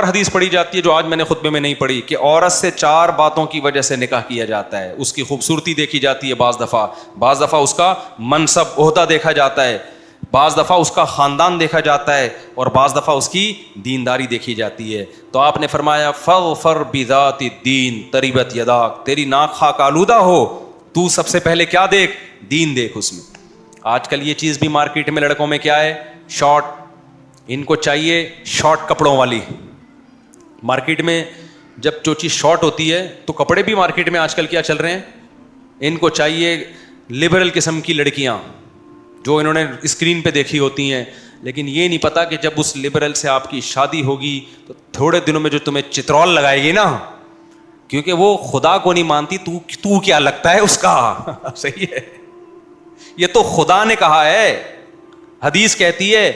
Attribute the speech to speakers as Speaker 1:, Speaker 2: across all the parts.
Speaker 1: حدیث پڑھی جاتی ہے جو آج میں نے خطبے میں نہیں پڑھی کہ عورت سے 4 باتوں کی وجہ سے نکاح کیا جاتا ہے. اس کی خوبصورتی دیکھی جاتی ہے بعض دفعہ اس کا منصب عہدہ دیکھا جاتا ہے, بعض دفعہ اس کا خاندان دیکھا جاتا ہے, اور بعض دفعہ اس کی دینداری دیکھی جاتی ہے. تو آپ نے فرمایا فاظفر بذات الدین تربت یداک, تیری ناک خاک آلودہ ہو, تو سب سے پہلے کیا دیکھ, دین دیکھ اس میں. آج کل یہ چیز بھی مارکیٹ میں لڑکوں میں کیا ہے, شارٹ, ان کو چاہیے شارٹ کپڑوں والی. مارکیٹ میں جب جو چیز شارٹ ہوتی ہے تو کپڑے بھی مارکیٹ میں آج کل کیا چل رہے ہیں, ان کو چاہیے لبرل قسم کی لڑکیاں جو انہوں نے اسکرین پہ دیکھی ہوتی ہیں, لیکن یہ نہیں پتا کہ جب اس لبرل سے آپ کی شادی ہوگی تو تھوڑے دنوں میں جو تمہیں چترول لگائے گی نا, کیونکہ وہ خدا کو نہیں مانتی, تو کیا لگتا ہے اس کا. صحیح ہے, یہ تو خدا نے کہا ہے. حدیث کہتی ہے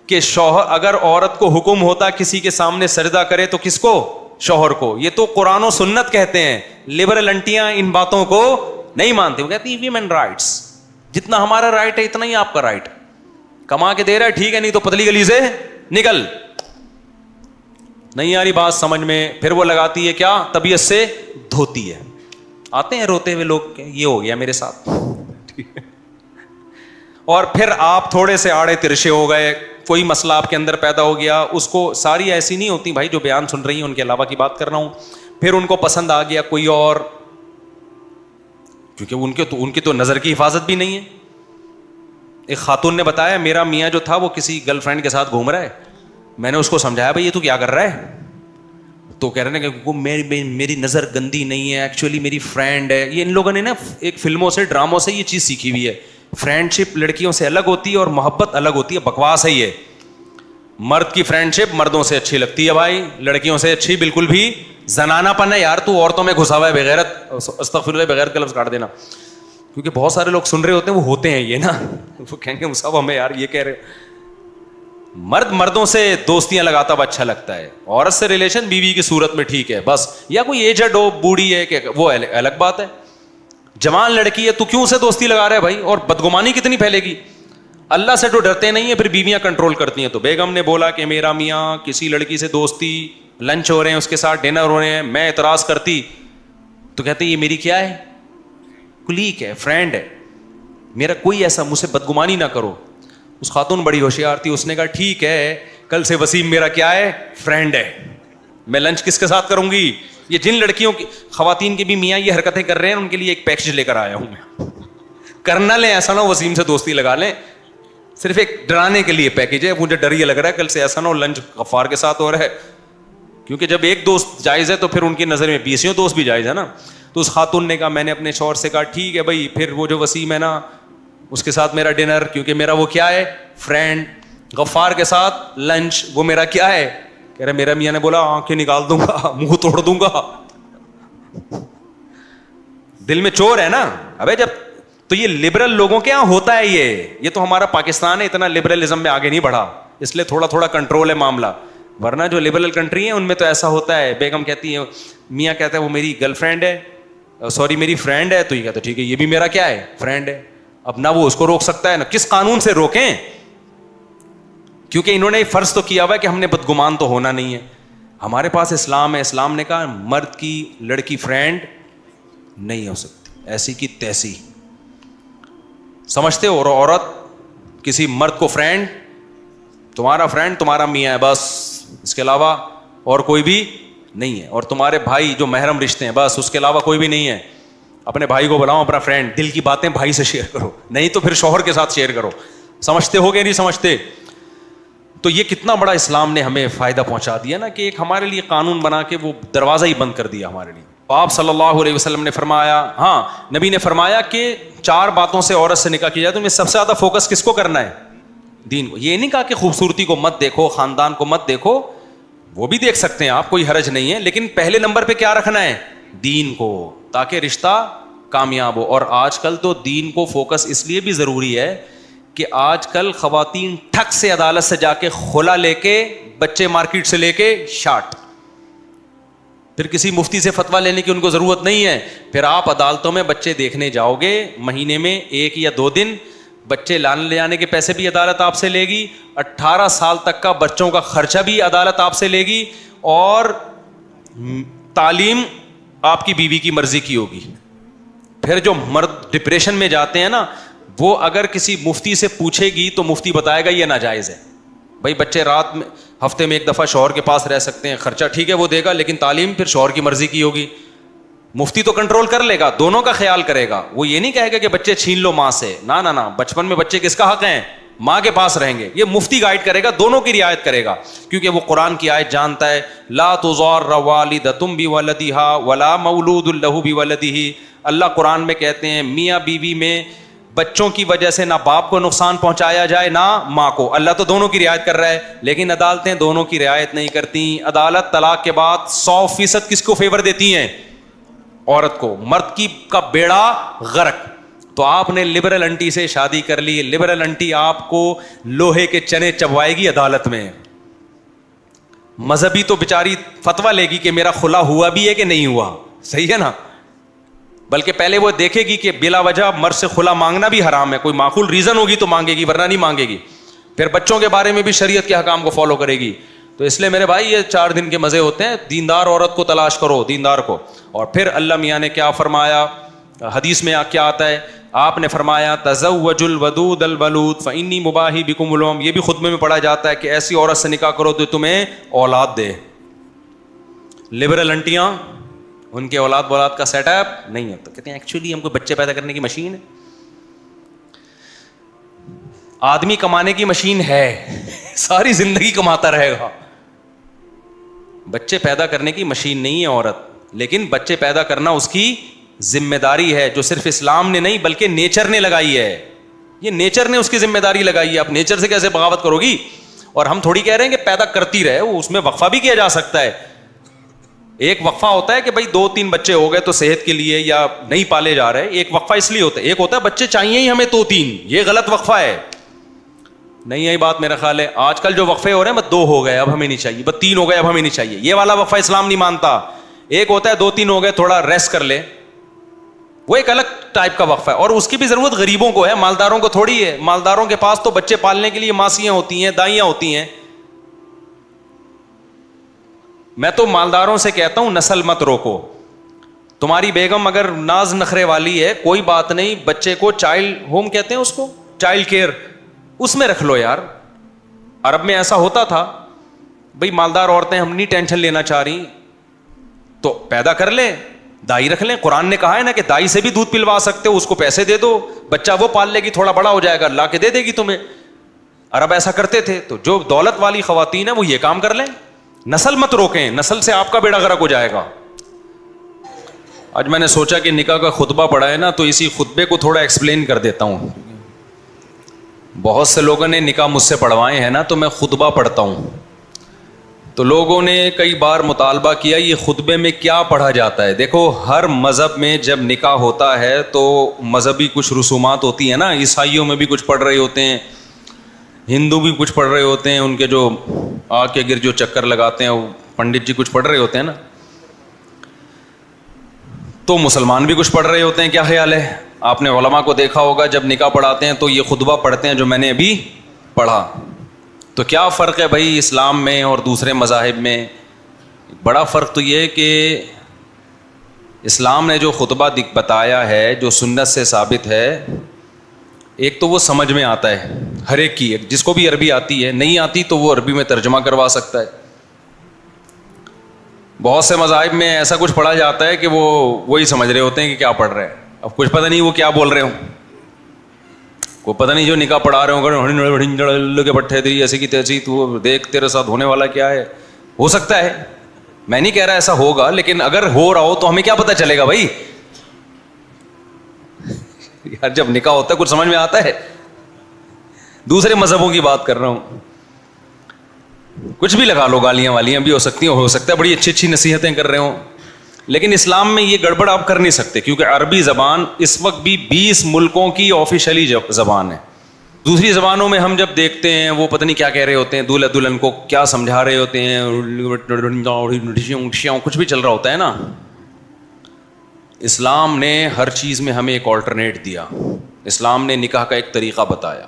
Speaker 1: کہ شوہر, اگر عورت کو حکم ہوتا کسی کے سامنے سجدہ کرے تو کس کو, شوہر کو. یہ تو قرآن و سنت کہتے ہیں. لبرل انٹیاں ان باتوں کو نہیں مانتی, وہ کہتی ہیں ویمن رائٹس, جتنا ہمارا رائٹ ہے اتنا ہی آپ کا رائٹ. کما کے دے رہا ہے ٹھیک ہے, نہیں تو پتلی گلی سے نکل. نہیں آ رہی بات سمجھ میں, پھر وہ لگاتی ہے کیا, طبیعت سے دھوتی ہے. آتے ہیں روتے ہوئے لوگ, یہ ہو گیا میرے ساتھ. اور پھر آپ تھوڑے سے آڑے ترشے ہو گئے, کوئی مسئلہ آپ کے اندر پیدا ہو گیا, اس کو, ساری ایسی نہیں ہوتی بھائی جو بیان سن رہی ہیں, ان کے علاوہ کی بات کر رہا ہوں. پھر ان کو پسند آ گیا کوئی اور, کیونکہ ان کی تو نظر کی حفاظت بھی نہیں ہے. ایک خاتون نے بتایا میرا میاں جو تھا وہ کسی گرل فرینڈ کے ساتھ گھوم رہا ہے. میں نے اس کو سمجھایا بھائی یہ تو کیا کر رہا ہے, تو کہہ رہے ہیں کہ میری نظر گندی نہیں ہے, ایکچولی میری فرینڈ ہے. یہ ان لوگوں نے نا ایک فلموں سے, ڈراموں سے یہ چیز سیکھی ہوئی ہے. فرینڈ شپ لڑکیوں سے الگ ہوتی ہے اور محبت الگ ہوتی ہے. بکواس ہے یہ. مرد کی فرینڈ شپ مردوں سے اچھی لگتی ہے بھائی, لڑکیوں سے اچھی بالکل بھی. زنانہ پن ہے یار, تو عورتوں میں گھسا ہوا ہے بغیرت, استغفر اللہ, بغیرت کا لفظ کاٹ دینا, کیونکہ بہت سارے لوگ سن رہے ہوتے ہیں وہ ہوتے ہیں یہ نا, وہ کہیں گے صاحب ہمیں یار یہ کہہ رہے. مرد مردوں سے دوستیاں لگاتا ہوا اچھا لگتا ہے, عورت سے ریلیشن بیوی کی صورت میں ٹھیک ہے بس, یا کوئی ایجڈ ہو, بوڑھی ہے, کہ وہ الگ بات ہے. جوان لڑکی ہے تو کیوں سے دوستی لگا رہے ہیں بھائی, اور بدگمانی کتنی پھیلے گی. اللہ سے تو ڈرتے نہیں ہیں, پھر بیویاں کنٹرول کرتی ہیں. تو بیگم نے بولا کہ میرا میاں کسی لڑکی سے دوستی, لنچ ہو رہے ہیں اس کے ساتھ, ڈنر ہو رہے ہیں, میں اعتراض کرتی تو کہتے یہ میری کیا ہے, کلیک ہے, فرینڈ ہے, میرا کوئی ایسا, مجھ سے بدگمانی نہ کرو. اس خاتون بڑی ہوشیار تھی, اس نے کہا ٹھیک ہے کل سے وسیم میرا کیا ہے, فرینڈ ہے, میں لنچ کس کے ساتھ کروں گی. یہ جن لڑکیوں کی, خواتین کے بھی میاں یہ حرکتیں کر رہے ہیں, ان کے لیے ایک پیکج لے کر آیا ہوں میں. کرنا لیں, ایسا نہ ہو وسیم سے دوستی لگا لیں, صرف ایک ڈرانے کے لیے پیکج ہے. مجھے ڈر یہ لگ رہا ہے کل سے ایسا نہ ہو لنچ غفار کے ساتھ ہو رہا ہے, کیونکہ جب ایک دوست جائز ہے تو پھر ان کی نظر میں 20 دوست بھی جائز ہے نا. تو اس خاتون نے کہا, میں نے اپنے شوہر سے کہا ٹھیک ہے بھائی, پھر وہ جو وسیم ہے نا اس کے ساتھ میرا ڈنر, کیونکہ میرا وہ کیا ہے, فرینڈ. غفار کے ساتھ لنچ, وہ میرا کیا ہے. کہہ رہے میرا میاں نے بولا آنکھیں نکال دوں گا, منہ توڑ دوں گا. دل میں چور ہے نا. ابے جب تو یہ لبرل لوگوں کے یہاں ہوتا ہے, یہ تو ہمارا پاکستان ہے, اتنا لبرلزم میں آگے نہیں بڑھا, اس لیے تھوڑا تھوڑا کنٹرول ہے معاملہ. ورنہ جو لبرل کنٹری ہیں ان میں تو ایسا ہوتا ہے. بیگم کہتی ہے, میاں کہتا ہے وہ میری گرل فرینڈ ہے, سوری میری فرینڈ ہے, تو یہ کہتا ہے ٹھیک ہے یہ بھی میرا کیا ہے, فرینڈ ہے. اب نہ وہ اس کو روک سکتا ہے, نہ کس قانون سے روکیں, کیونکہ انہوں نے فرض تو کیا ہوا ہے کہ ہم نے بدگمان تو ہونا نہیں ہے. ہمارے پاس اسلام ہے, اسلام نے کہا مرد کی لڑکی فرینڈ نہیں ہو سکتی, ایسی کی تیسی. سمجھتے ہو, اور عورت کسی مرد کو فرینڈ, تمہارا فرینڈ تمہارا میاں ہے بس, اس کے علاوہ اور کوئی بھی نہیں ہے. اور تمہارے بھائی جو محرم رشتے ہیں بس, اس کے علاوہ کوئی بھی نہیں ہے. اپنے بھائی کو بلاؤ اپنا فرینڈ, دل کی باتیں بھائی سے شیئر کرو, نہیں تو پھر شوہر کے ساتھ شیئر کرو. سمجھتے ہو کہ نہیں سمجھتے. تو یہ کتنا بڑا اسلام نے ہمیں فائدہ پہنچا دیا نا, کہ ایک ہمارے لیے قانون بنا کے وہ دروازہ ہی بند کر دیا ہمارے لیے. آپ صلی اللہ علیہ وسلم نے فرمایا, ہاں نبی نے فرمایا کہ 4 باتوں سے عورت سے نکاح کیا جائے تو میں سب سے زیادہ فوکس کس کو کرنا ہے, دین کو. یہ نہیں کہا کہ خوبصورتی کو مت دیکھو, خاندان کو مت دیکھو, وہ بھی دیکھ سکتے ہیں آپ, کوئی حرج نہیں ہے, لیکن پہلے نمبر پہ کیا رکھنا ہے, دین کو, تاکہ رشتہ کامیاب ہو. اور آج کل تو دین کو فوکس اس لیے بھی ضروری ہے کہ آج کل خواتین ٹھک سے عدالت سے جا کے خلا لے کے, بچے مارکیٹ سے لے کے شارٹ, پھر کسی مفتی سے فتویٰ لینے کی ان کو ضرورت نہیں ہے. پھر آپ عدالتوں میں بچے دیکھنے جاؤ گے, مہینے میں 1 یا 2 دن, بچے لانے لے آنے کے پیسے بھی عدالت آپ سے لے گی, 18 سال تک کا بچوں کا خرچہ بھی عدالت آپ سے لے گی, اور تعلیم آپ کی بیوی کی مرضی کی ہوگی. پھر جو مرد ڈپریشن میں جاتے ہیں نا, وہ اگر کسی مفتی سے پوچھے گی تو مفتی بتائے گا یہ ناجائز ہے. بھائی بچے رات میں ہفتے میں ایک دفعہ شوہر کے پاس رہ سکتے ہیں, خرچہ ٹھیک ہے وہ دے گا, لیکن تعلیم پھر شوہر کی مرضی کی ہوگی. مفتی تو کنٹرول کر لے گا, دونوں کا خیال کرے گا. وہ یہ نہیں کہے گا کہ بچے چھین لو ماں سے, نہ, بچپن میں بچے کس کا حق ہیں, ماں کے پاس رہیں گے. یہ مفتی گائیڈ کرے گا, دونوں کی رعایت کرے گا, کیونکہ وہ قرآن کی آیت جانتا ہے, لا تضار والدۃ بولدها ولا مولود له بولدہ. اللہ قرآن میں کہتے ہیں میاں بیوی میں بچوں کی وجہ سے نہ باپ کو نقصان پہنچایا جائے نہ ماں کو. اللہ تو دونوں کی رعایت کر رہا ہے, لیکن عدالتیں دونوں کی رعایت نہیں کرتی. عدالت طلاق کے بعد 100% کس کو فیور دیتی ہیں, عورت کو. مرد کی کا بیڑا غرق. تو آپ نے لبرل انٹی سے شادی کر لی, لبرل انٹی آپ کو لوہے کے چنے چبوائے گی عدالت میں. مذہبی تو بیچاری فتویٰ لے گی کہ میرا خلا ہوا بھی ہے کہ نہیں ہوا, صحیح ہے نا, بلکہ پہلے وہ دیکھے گی کہ بلا وجہ مرد سے خلا مانگنا بھی حرام ہے, کوئی معقول ریزن ہوگی تو مانگے گی, ورنہ نہیں مانگے گی. پھر بچوں کے بارے میں بھی شریعت کے احکام کو فالو کرے گی. تو اس لیے میرے بھائی یہ 4 دن کے مزے ہوتے ہیں. دیندار عورت کو تلاش کرو, دیندار کو. اور پھر اللہ میاں نے کیا فرمایا, حدیث میں کیا آتا ہے, آپ نے فرمایا تزوج الودود الولود فانی مباحی بکم الامم. یہ بھی خطبے میں پڑھا جاتا ہے کہ ایسی عورت سے نکاح کرو تو تمہیں اولاد دے. لبرل انٹیاں, ان کے اولاد کا سیٹ اپ نہیں ہوتا, کہتے ہیں ایکچولی ہم کو بچے پیدا کرنے کی مشین ہے. آدمی کمانے کی مشین ہے, ساری زندگی کماتا رہے گا. بچے پیدا کرنے کی مشین نہیں ہے عورت, لیکن بچے پیدا کرنا اس کی ذمہ داری ہے, جو صرف اسلام نے نہیں بلکہ نیچر نے لگائی ہے. یہ نیچر نے اس کی ذمہ داری لگائی ہے. آپ نیچر سے کیسے بغاوت کرو گی؟ اور ہم تھوڑی کہہ رہے ہیں کہ پیدا کرتی رہے, وہ اس میں وقفہ بھی کیا جا سکتا ہے. ایک وقفہ ہوتا ہے کہ بھائی 2-3 بچے ہو گئے تو صحت کے لیے یا نہیں پالے جا رہے, ایک وقفہ اس لیے ہوتا ہے. ایک ہوتا ہے بچے چاہیے ہی ہمیں 2-3, یہ غلط وقفہ ہے. نہیں یہی بات میرا خیال ہے. آج کل جو وقفے ہو رہے ہیں بس 2 ہو گئے اب ہمیں نہیں چاہیے, بس 3 ہو گئے اب ہمیں نہیں چاہیے, یہ والا وقفہ اسلام نہیں مانتا. ایک ہوتا ہے 2-3 ہو گئے تھوڑا ریسٹ کر لے, وہ ایک الگ ٹائپ کا وقفہ ہے. اور اس کی بھی ضرورت غریبوں کو ہے, مالداروں کو تھوڑی ہے. مالداروں کے پاس تو بچے پالنے کے لیے ماسیاں ہوتی ہیں, دائیاں ہوتی ہیں. میں تو مالداروں سے کہتا ہوں نسل مت روکو. تمہاری بیگم اگر ناز نخرے والی ہے کوئی بات نہیں, بچے کو چائلڈ ہوم کہتے ہیں اس کو, چائلڈ کیئر, اس میں رکھ لو یار. عرب میں ایسا ہوتا تھا, بھئی مالدار عورتیں ہم نہیں ٹینشن لینا چاہ رہی تو پیدا کر لیں, دائی رکھ لیں. قرآن نے کہا ہے نا کہ دائی سے بھی دودھ پلوا سکتے ہو, اس کو پیسے دے دو, بچہ وہ پال لے گی, تھوڑا بڑا ہو جائے گا لا کے دے دے گی تمہیں. عرب ایسا کرتے تھے. تو جو دولت والی خواتین ہیں وہ یہ کام کر لیں. نسل مت روکیں, نسل سے آپ کا بیڑا غرق ہو جائے گا. آج میں نے سوچا کہ نکاح کا خطبہ پڑھا ہے نا, تو اسی خطبے کو تھوڑا ایکسپلین کر دیتا ہوں. بہت سے لوگوں نے نکاح مجھ سے پڑھوائے ہیں نا, تو میں خطبہ پڑھتا ہوں. تو لوگوں نے کئی بار مطالبہ کیا یہ خطبے میں کیا پڑھا جاتا ہے. دیکھو ہر مذہب میں جب نکاح ہوتا ہے تو مذہبی کچھ رسومات ہوتی ہیں نا. عیسائیوں میں بھی کچھ پڑھ رہے ہوتے ہیں, ہندو بھی کچھ پڑھ رہے ہوتے ہیں, ان کے جو آگ کے گر جو چکر لگاتے ہیں وہ پنڈت جی کچھ پڑھ رہے ہوتے ہیں نا. تو مسلمان بھی کچھ پڑھ رہے ہوتے ہیں. کیا خیال ہے؟ آپ نے علماء کو دیکھا ہوگا جب نکاح پڑھاتے ہیں تو یہ خطبہ پڑھتے ہیں جو میں نے ابھی پڑھا. تو کیا فرق ہے بھائی اسلام میں اور دوسرے مذاہب میں؟ بڑا فرق تو یہ کہ اسلام نے جو خطبہ بتایا ہے جو سنت سے ثابت ہے, ایک تو وہ سمجھ میں آتا ہے ہر ایک کی, جس کو بھی عربی آتی ہے, نہیں آتی تو وہ عربی میں ترجمہ کروا سکتا ہے. بہت سے مذاہب میں ایسا کچھ پڑھا جاتا ہے کہ وہ وہی سمجھ رہے ہوتے ہیں کہ کیا پڑھ رہے ہیں. اب کچھ پتہ نہیں وہ کیا بول رہے ہوں, کو پتہ نہیں جو نکاح پڑھا رہے ہوں کے پٹھے تیری ایسی کی تیسی, تو دیکھ تیرے ساتھ ہونے والا کیا ہے. ہو سکتا ہے, میں نہیں کہہ رہا ایسا ہوگا, لیکن اگر ہو رہا ہو تو ہمیں کیا پتہ چلے گا بھائی. یار جب نکاح ہوتا ہے کچھ سمجھ میں آتا ہے. دوسرے مذہبوں کی بات کر رہا ہوں, کچھ بھی لگا لو, گالیاں والیاں بھی ہو سکتی ہیں, ہو سکتا ہے بڑی اچھی اچھی نصیحتیں کر رہے ہوں, لیکن اسلام میں یہ گڑبڑ آپ کر نہیں سکتے کیونکہ عربی زبان اس وقت بھی 20 ملکوں کی آفیشلی زبان ہے. دوسری زبانوں میں ہم جب دیکھتے ہیں وہ پتہ نہیں کیا کہہ رہے ہوتے ہیں, دولہا دلہن کو کیا سمجھا رہے ہوتے ہیں, کچھ بھی چل رہا ہوتا ہے نا. اسلام نے ہر چیز میں ہمیں ایک آلٹرنیٹ دیا. اسلام نے نکاح کا ایک طریقہ بتایا,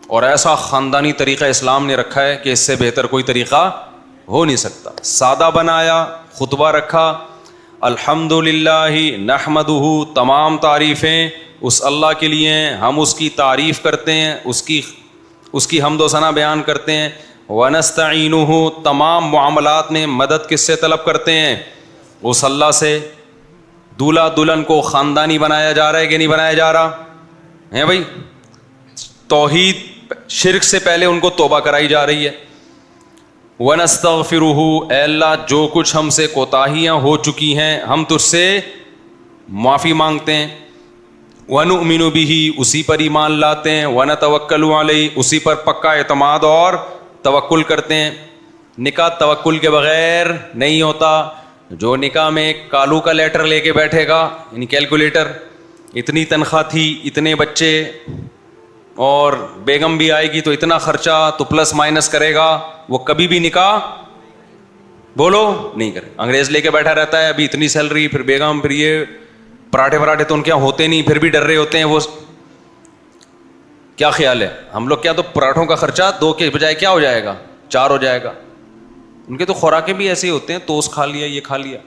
Speaker 1: اور ایسا خاندانی طریقہ اسلام نے رکھا ہے کہ اس سے بہتر کوئی طریقہ ہو نہیں سکتا. سادہ بنایا, خطبہ رکھا, الحمدللہ نحمدہ, تمام تعریفیں اس اللہ کے لیے ہیں, ہم اس کی تعریف کرتے ہیں, اس کی حمد و ثنا بیان کرتے ہیں. ونستعینہ, تمام معاملات میں مدد کس سے طلب کرتے ہیں؟ اس اللہ سے. دولہا دلہن کو خاندانی بنایا جا رہا ہے کہ نہیں بنایا جا رہا ہے بھائی؟ توحید, شرک سے پہلے ان کو توبہ کرائی جا رہی ہے. وَنَسْتَغْفِرُهُ, اے اللہ جو کچھ ہم سے کوتاہیاں ہو چکی ہیں ہم تجھ سے معافی مانگتے ہیں. وَنُؤْمِنُ بِهِ, اسی پر ایمان لاتے ہیں. وَنَتَوَكَّلُ عَلَيْهِ, اسی پر پکا اعتماد اور توکل کرتے ہیں. نکاح توکل کے بغیر نہیں ہوتا. جو نکاح میں ایک کالو کا لیٹر لے کے بیٹھے گا, یعنی کیلکولیٹر, اتنی تنخواہ تھی, اتنے بچے, اور بیگم بھی آئے گی تو اتنا خرچہ, تو پلس مائنس کرے گا, وہ کبھی بھی نکاح بولو نہیں کرے. انگریز لے کے بیٹھا رہتا ہے, ابھی اتنی سیلری, پھر بیگم, پھر یہ پراٹھے تو ان کے یہاں ہوتے نہیں, پھر بھی ڈر رہے ہوتے ہیں. وہ کیا خیال ہے ہم لوگ, کیا تو پراٹھوں کا خرچہ 2 کے بجائے کیا ہو جائے گا, 4 ہو جائے گا. ان کے تو خوراکیں بھی ایسے ہی ہوتے ہیں, توست کھا لیا, یہ کھا لیا.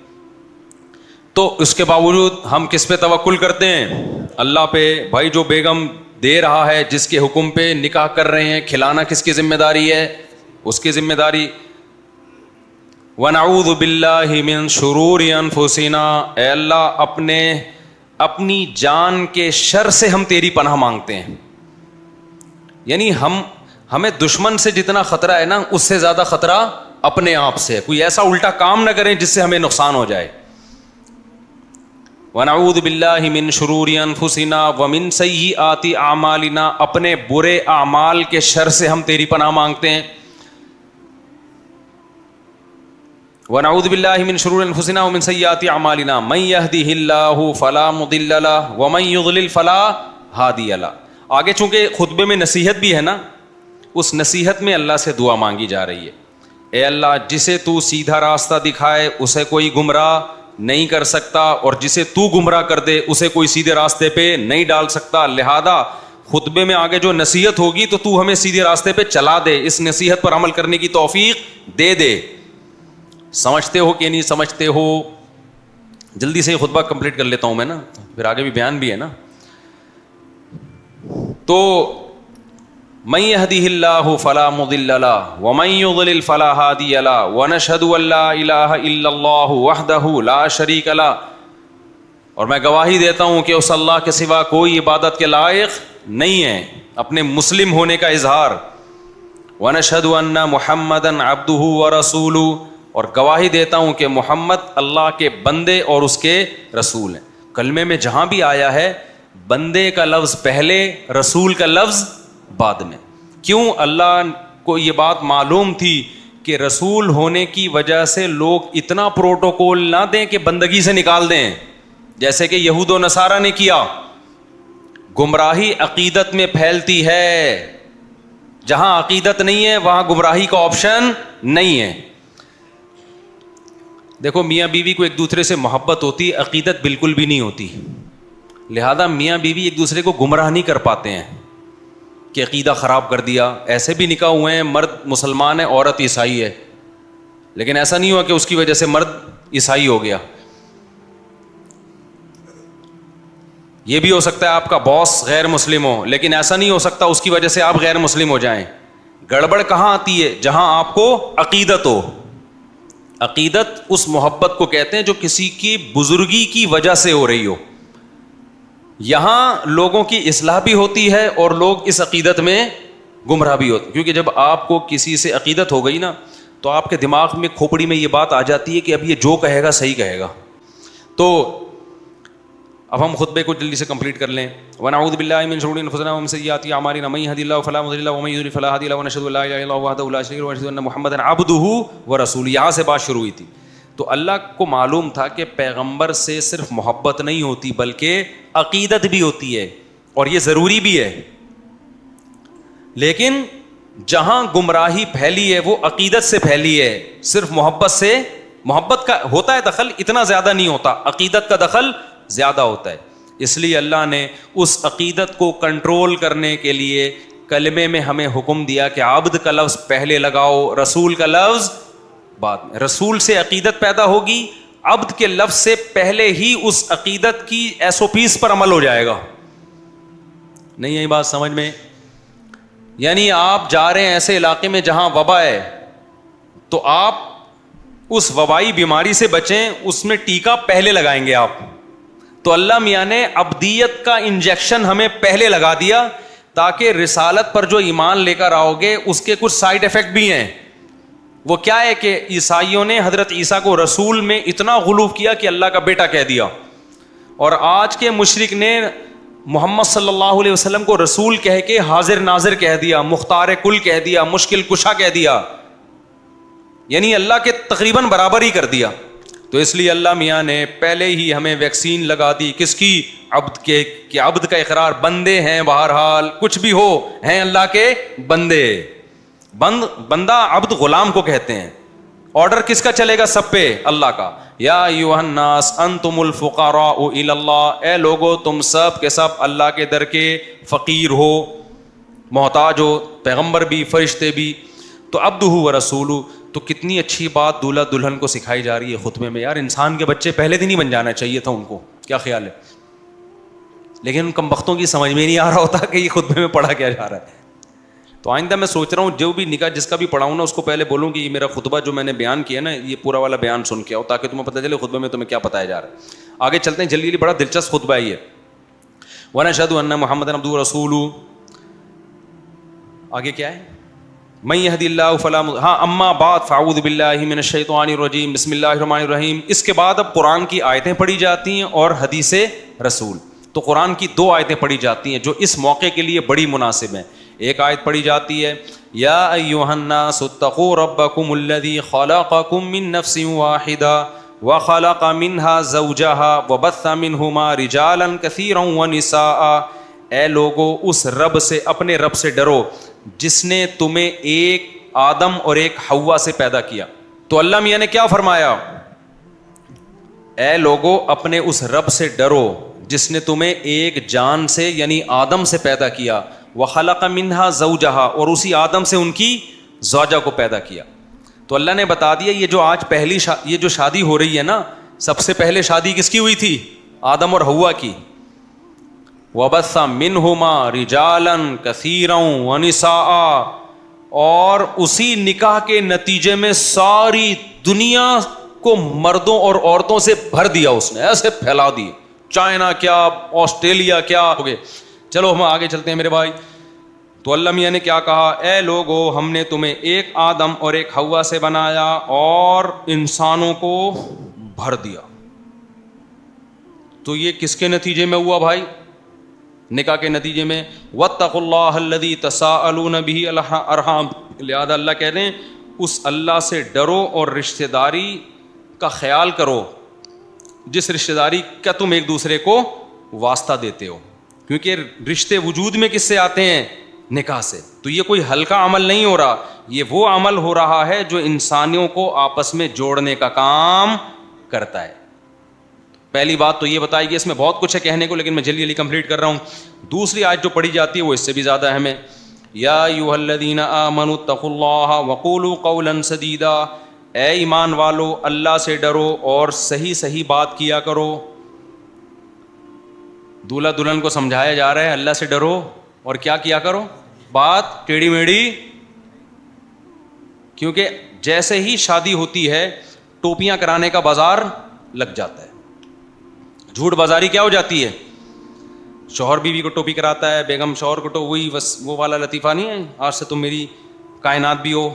Speaker 1: تو اس کے باوجود ہم کس پہ توکل کرتے ہیں؟ اللہ پہ. بھائی جو بیگم دے رہا ہے, جس کے حکم پہ نکاح کر رہے ہیں, کھلانا کس کی ذمہ داری ہے؟ اس کی ذمہ داری. وَنَعُوذُ بِاللَّهِ مِن شُرُورِ أَنفُسِنَا, اے اللہ اپنی جان کے شر سے ہم تیری پناہ مانگتے ہیں. یعنی ہمیں دشمن سے جتنا خطرہ ہے نا, اس سے زیادہ خطرہ اپنے آپ سے. کوئی ایسا الٹا کام نہ کریں جس سے ہمیں نقصان ہو جائے. وَنَعُوذُ بِاللَّهِ مِن شُرُورِ أَنفُسِنَا وَمِن سَيِّئَاتِ أَعْمَالِنَا, اپنے برے اعمال کے شر سے ہم تیری پناہ مانگتے ہیں. وَنَعُوذُ بِاللَّهِ مِن شُرُورِ أَنفُسِنَا وَمِن سَيِّئَاتِ أَعْمَالِنَا مَن يَهْدِهِ اللَّهُ فَلَا مُضِلَّ لَهُ وَمَن يُضْلِلْ فَلَا هَادِيَ لَهُ. آگے چونکہ خطبے میں نصیحت بھی ہے نا, اس نصیحت میں اللہ سے دعا مانگی جا رہی ہے. اے اللہ جسے تو سیدھا راستہ دکھائے اسے کوئی گمراہ نہیں کر سکتا, اور جسے تو گمراہ کر دے اسے کوئی سیدھے راستے پہ نہیں ڈال سکتا. لہذا خطبے میں آگے جو نصیحت ہوگی تو تو ہمیں سیدھے راستے پہ چلا دے, اس نصیحت پر عمل کرنے کی توفیق دے دے. سمجھتے ہو کہ نہیں سمجھتے ہو؟ جلدی سے خطبہ کمپلیٹ کر لیتا ہوں میں نا, پھر آگے بھی بیان بھی ہے نا. تو من يهده الله فلا مضل له ومن يضلل فلا هادي له ونشهد ان لا اله الا الله وحده لا شريك له, اور میں گواہی دیتا ہوں کہ اس اللہ کے سوا کوئی عبادت کے لائق نہیں ہے. اپنے مسلم ہونے کا اظہار. ونشهد ان محمدا عبده ورسوله, اور گواہی دیتا ہوں کہ محمد اللہ کے بندے اور اس کے رسول ہیں. کلمے میں جہاں بھی آیا ہے بندے کا لفظ پہلے, رسول کا لفظ بعد میں. کیوں؟ اللہ کو یہ بات معلوم تھی کہ رسول ہونے کی وجہ سے لوگ اتنا پروٹوکول نہ دیں کہ بندگی سے نکال دیں, جیسے کہ یہود و نصارہ نے کیا. گمراہی عقیدت میں پھیلتی ہے, جہاں عقیدت نہیں ہے وہاں گمراہی کا آپشن نہیں ہے. دیکھو میاں بیوی کو ایک دوسرے سے محبت ہوتی, عقیدت بالکل بھی نہیں ہوتی. لہذا میاں بیوی ایک دوسرے کو گمراہ نہیں کر پاتے ہیں کہ عقیدہ خراب کر دیا. ایسے بھی نکاح ہوئے ہیں, مرد مسلمان ہے, عورت عیسائی ہے, لیکن ایسا نہیں ہوا کہ اس کی وجہ سے مرد عیسائی ہو گیا. یہ بھی ہو سکتا ہے آپ کا باس غیر مسلم ہو, لیکن ایسا نہیں ہو سکتا اس کی وجہ سے آپ غیر مسلم ہو جائیں. گڑبڑ کہاں آتی ہے؟ جہاں آپ کو عقیدت ہو. عقیدت اس محبت کو کہتے ہیں جو کسی کی بزرگی کی وجہ سے ہو رہی ہو. یہاں لوگوں کی اصلاح بھی ہوتی ہے اور لوگ اس عقیدت میں گمراہ بھی ہوتے ہیں. کیونکہ جب آپ کو کسی سے عقیدت ہو گئی نا, تو آپ کے دماغ میں, کھوپڑی میں یہ بات آ جاتی ہے کہ اب یہ جو کہے گا صحیح کہے گا. تو اب ہم خطبے کو جلدی سے کمپلیٹ کر لیں. ونعوذ باللہ من شرور انفسنا ومن سیئات اعمالنا من يهد الله فلا مضل له ومن يضلل فلا هادي له ونشهد ان لا اله الا الله وحده لا شريك له ونشهد ان محمدا عبده ورسوله. یہاں سے بات شروع ہوئی تھی. تو اللہ کو معلوم تھا کہ پیغمبر سے صرف محبت نہیں ہوتی بلکہ عقیدت بھی ہوتی ہے, اور یہ ضروری بھی ہے. لیکن جہاں گمراہی پھیلی ہے وہ عقیدت سے پھیلی ہے, صرف محبت سے. محبت کا ہوتا ہے دخل, اتنا زیادہ نہیں ہوتا, عقیدت کا دخل زیادہ ہوتا ہے. اس لیے اللہ نے اس عقیدت کو کنٹرول کرنے کے لیے کلمے میں ہمیں حکم دیا کہ عبد کا لفظ پہلے لگاؤ, رسول کا لفظ بعد میں. رسول سے عقیدت پیدا ہوگی, عبد کے لفظ سے پہلے ہی اس عقیدت کی ایس او پیز پر عمل ہو جائے گا. نہیں یہی بات سمجھ میں؟ یعنی آپ جا رہے ہیں ایسے علاقے میں جہاں وبا ہے, تو آپ اس وبائی بیماری سے بچیں, اس میں ٹیکا پہلے لگائیں گے آپ. تو اللہ میاں نے عبدیت کا انجیکشن ہمیں پہلے لگا دیا, تاکہ رسالت پر جو ایمان لے کر آؤ گے اس کے کچھ سائیڈ افیکٹ بھی ہیں. وہ کیا ہے کہ عیسائیوں نے حضرت عیسیٰ کو رسول میں اتنا غلو کیا کہ اللہ کا بیٹا کہہ دیا, اور آج کے مشرک نے محمد صلی اللہ علیہ وسلم کو رسول کہہ کے حاضر ناظر کہہ دیا, مختار کل کہہ دیا, مشکل کشا کہہ دیا, یعنی اللہ کے تقریباً برابر ہی کر دیا. تو اس لیے اللہ میاں نے پہلے ہی ہمیں ویکسین لگا دی, کس کی؟ عبد کے, کہ عبد کا اقرار, بندے ہیں بہرحال کچھ بھی ہو, ہیں اللہ کے بندے. بندہ عبد غلام کو کہتے ہیں. آرڈر کس کا چلے گا؟ سب پہ, اللہ کا. یا ایھا الناس انتم الفقراء الی اللہ, اے لوگو تم سب کے سب اللہ کے در کے فقیر ہو, محتاج ہو, پیغمبر بھی فرشتے بھی. تو عبدہ و رسولہ, تو کتنی اچھی بات دولہا دلہن کو سکھائی جا رہی ہے خطبے میں. یار انسان کے بچے پہلے دن ہی بن جانا چاہیے تھا ان کو, کیا خیال ہے؟ لیکن ان کم بختوں کی سمجھ میں نہیں آ رہا ہوتا کہ یہ خطبے میں پڑھا کیا جا رہا ہے. تو آئندہ میں سوچ رہا ہوں جو بھی نکاح جس کا بھی پڑھاؤں نا, اس کو پہلے بولوں کہ یہ میرا خطبہ جو میں نے بیان کیا نا, یہ پورا والا بیان سن کے آؤ, تاکہ تمہیں پتہ چلے خطبے میں تمہیں کیا بتایا جا رہا ہے. آگے چلتے ہیں جلدی جلدی, بڑا دلچسپ خطبہ ہے یہ. وَنَشْهَدُ أَنَّ مُحَمَّدًا عَبْدُهُ وَرَسُولُهُ. آگے کیا ہے؟ من يهد الله فلا مضل. ہاں, اما بعد فاعوذ باللہ من الشیطان الرجیم, بسم اللہ الرحمن الرحیم. اس کے بعد اب قرآن کی آیتیں پڑھی جاتی ہیں اور حدیث رسول. تو قرآن کی دو آیتیں پڑھی جاتی ہیں جو اس موقع کے لیے بڑی مناسب ہیں. ایک آیت پڑھی جاتی ہے, یا ایھا الناس اتقوا ربکم الذی خلقکم من نفس واحدہ وخلق منها زوجها وبث منہما رجالا کثیرا ونساء. اے لوگو اس رب سے, اپنے رب سے ڈرو جس نے تمہیں ایک آدم اور ایک حوا سے پیدا کیا. تو اللہ میاں نے کیا فرمایا؟ اے لوگو اپنے اس رب سے ڈرو جس نے تمہیں ایک جان سے یعنی آدم سے پیدا کیا, وخلق منها زوجها, اور اسی آدم سے ان کی زوجہ کو پیدا کیا. تو اللہ نے بتا دیا یہ جو آج پہلی یہ جو شادی ہو رہی ہے نا, سب سے پہلے شادی کس کی ہوئی تھی؟ آدم اور حوا کی. وَبَثَّ مِنْهُمَا رِجَالًا كَثِيرًا وَنِسَاءً, اور اسی نکاح کے نتیجے میں ساری دنیا کو مردوں اور عورتوں سے بھر دیا اس نے, ایسے پھیلا دی. چائنا کیا, آسٹریلیا کیا ہو گئے. چلو ہم آگے چلتے ہیں میرے بھائی. تو اللہ میاں نے کیا کہا؟ اے لوگو ہم نے تمہیں ایک آدم اور ایک حوا سے بنایا اور انسانوں کو بھر دیا. تو یہ کس کے نتیجے میں ہوا بھائی؟ نکاح کے نتیجے میں. واتقوا اللہ الذی تساءلون بہ الارحام, لہذا اللہ کہہ رہے ہیں اس اللہ سے ڈرو اور رشتہ داری کا خیال کرو جس رشتہ داری کا تم ایک دوسرے کو واسطہ دیتے ہو, کیونکہ رشتے وجود میں کس سے آتے ہیں؟ نکاح سے. تو یہ کوئی ہلکا عمل نہیں ہو رہا, یہ وہ عمل ہو رہا ہے جو انسانوں کو آپس میں جوڑنے کا کام کرتا ہے. پہلی بات تو یہ بتائی گئی, اس میں بہت کچھ ہے کہنے کو لیکن میں جلدی جلدی کمپلیٹ کر رہا ہوں. دوسری آیت جو پڑھی جاتی ہے وہ اس سے بھی زیادہ اہم ہے. یا ایھا الذین آمنوا اتقوا اللہ وقولوا قولا سدیدا, اے ایمان والو اللہ سے ڈرو اور صحیح صحیح بات کیا کرو. دولہا دلہن کو سمجھایا جا رہا ہے اللہ سے ڈرو اور کیا کرو؟ بات ٹیڑھی میڑھی. کیونکہ جیسے ہی شادی ہوتی ہے ٹوپیاں کرانے کا بازار لگ جاتا ہے, جھوٹ بازاری کیا ہو جاتی ہے, شوہر بیوی کو ٹوپی کراتا ہے, بیگم شوہر کو وہی بس وہ والا لطیفہ نہیں ہے, آج سے تم میری کائنات بھی ہو,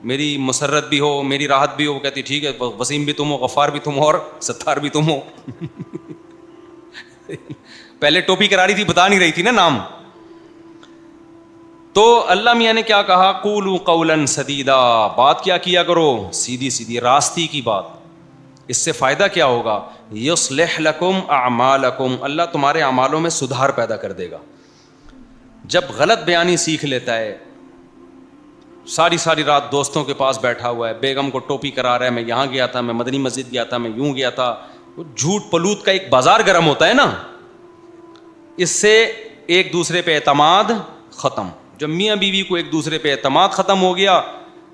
Speaker 1: میری مسرت بھی ہو, میری راحت بھی ہو. وہ کہتی ٹھیک ہے, وسیم بھی تم ہو, غفار بھی تم ہو اور ستار بھی تم ہو. پہلے ٹوپی کرا رہی تھی, بتا نہیں رہی تھی نا نام. تو اللہ میاں نے کیا کہا؟ قولوا قولا سدیدا, بات کیا کرو سیدھی سیدھی راستی کی بات. اس سے فائدہ کیا ہوگا؟ یصلح لکم اعمالکم, اللہ تمہارے اعمالوں میں سدھار پیدا کر دے گا. جب غلط بیانی سیکھ لیتا ہے, ساری رات دوستوں کے پاس بیٹھا ہوا ہے, بیگم کو ٹوپی کرا رہا ہے, میں یہاں گیا تھا, میں مدنی مسجد گیا تھا, میں یوں گیا تھا, جھوٹ پلوت کا ایک بازار گرم ہوتا ہے نا. اس سے ایک دوسرے پہ اعتماد ختم. جب میاں بیوی کو ایک دوسرے پہ اعتماد ختم ہو گیا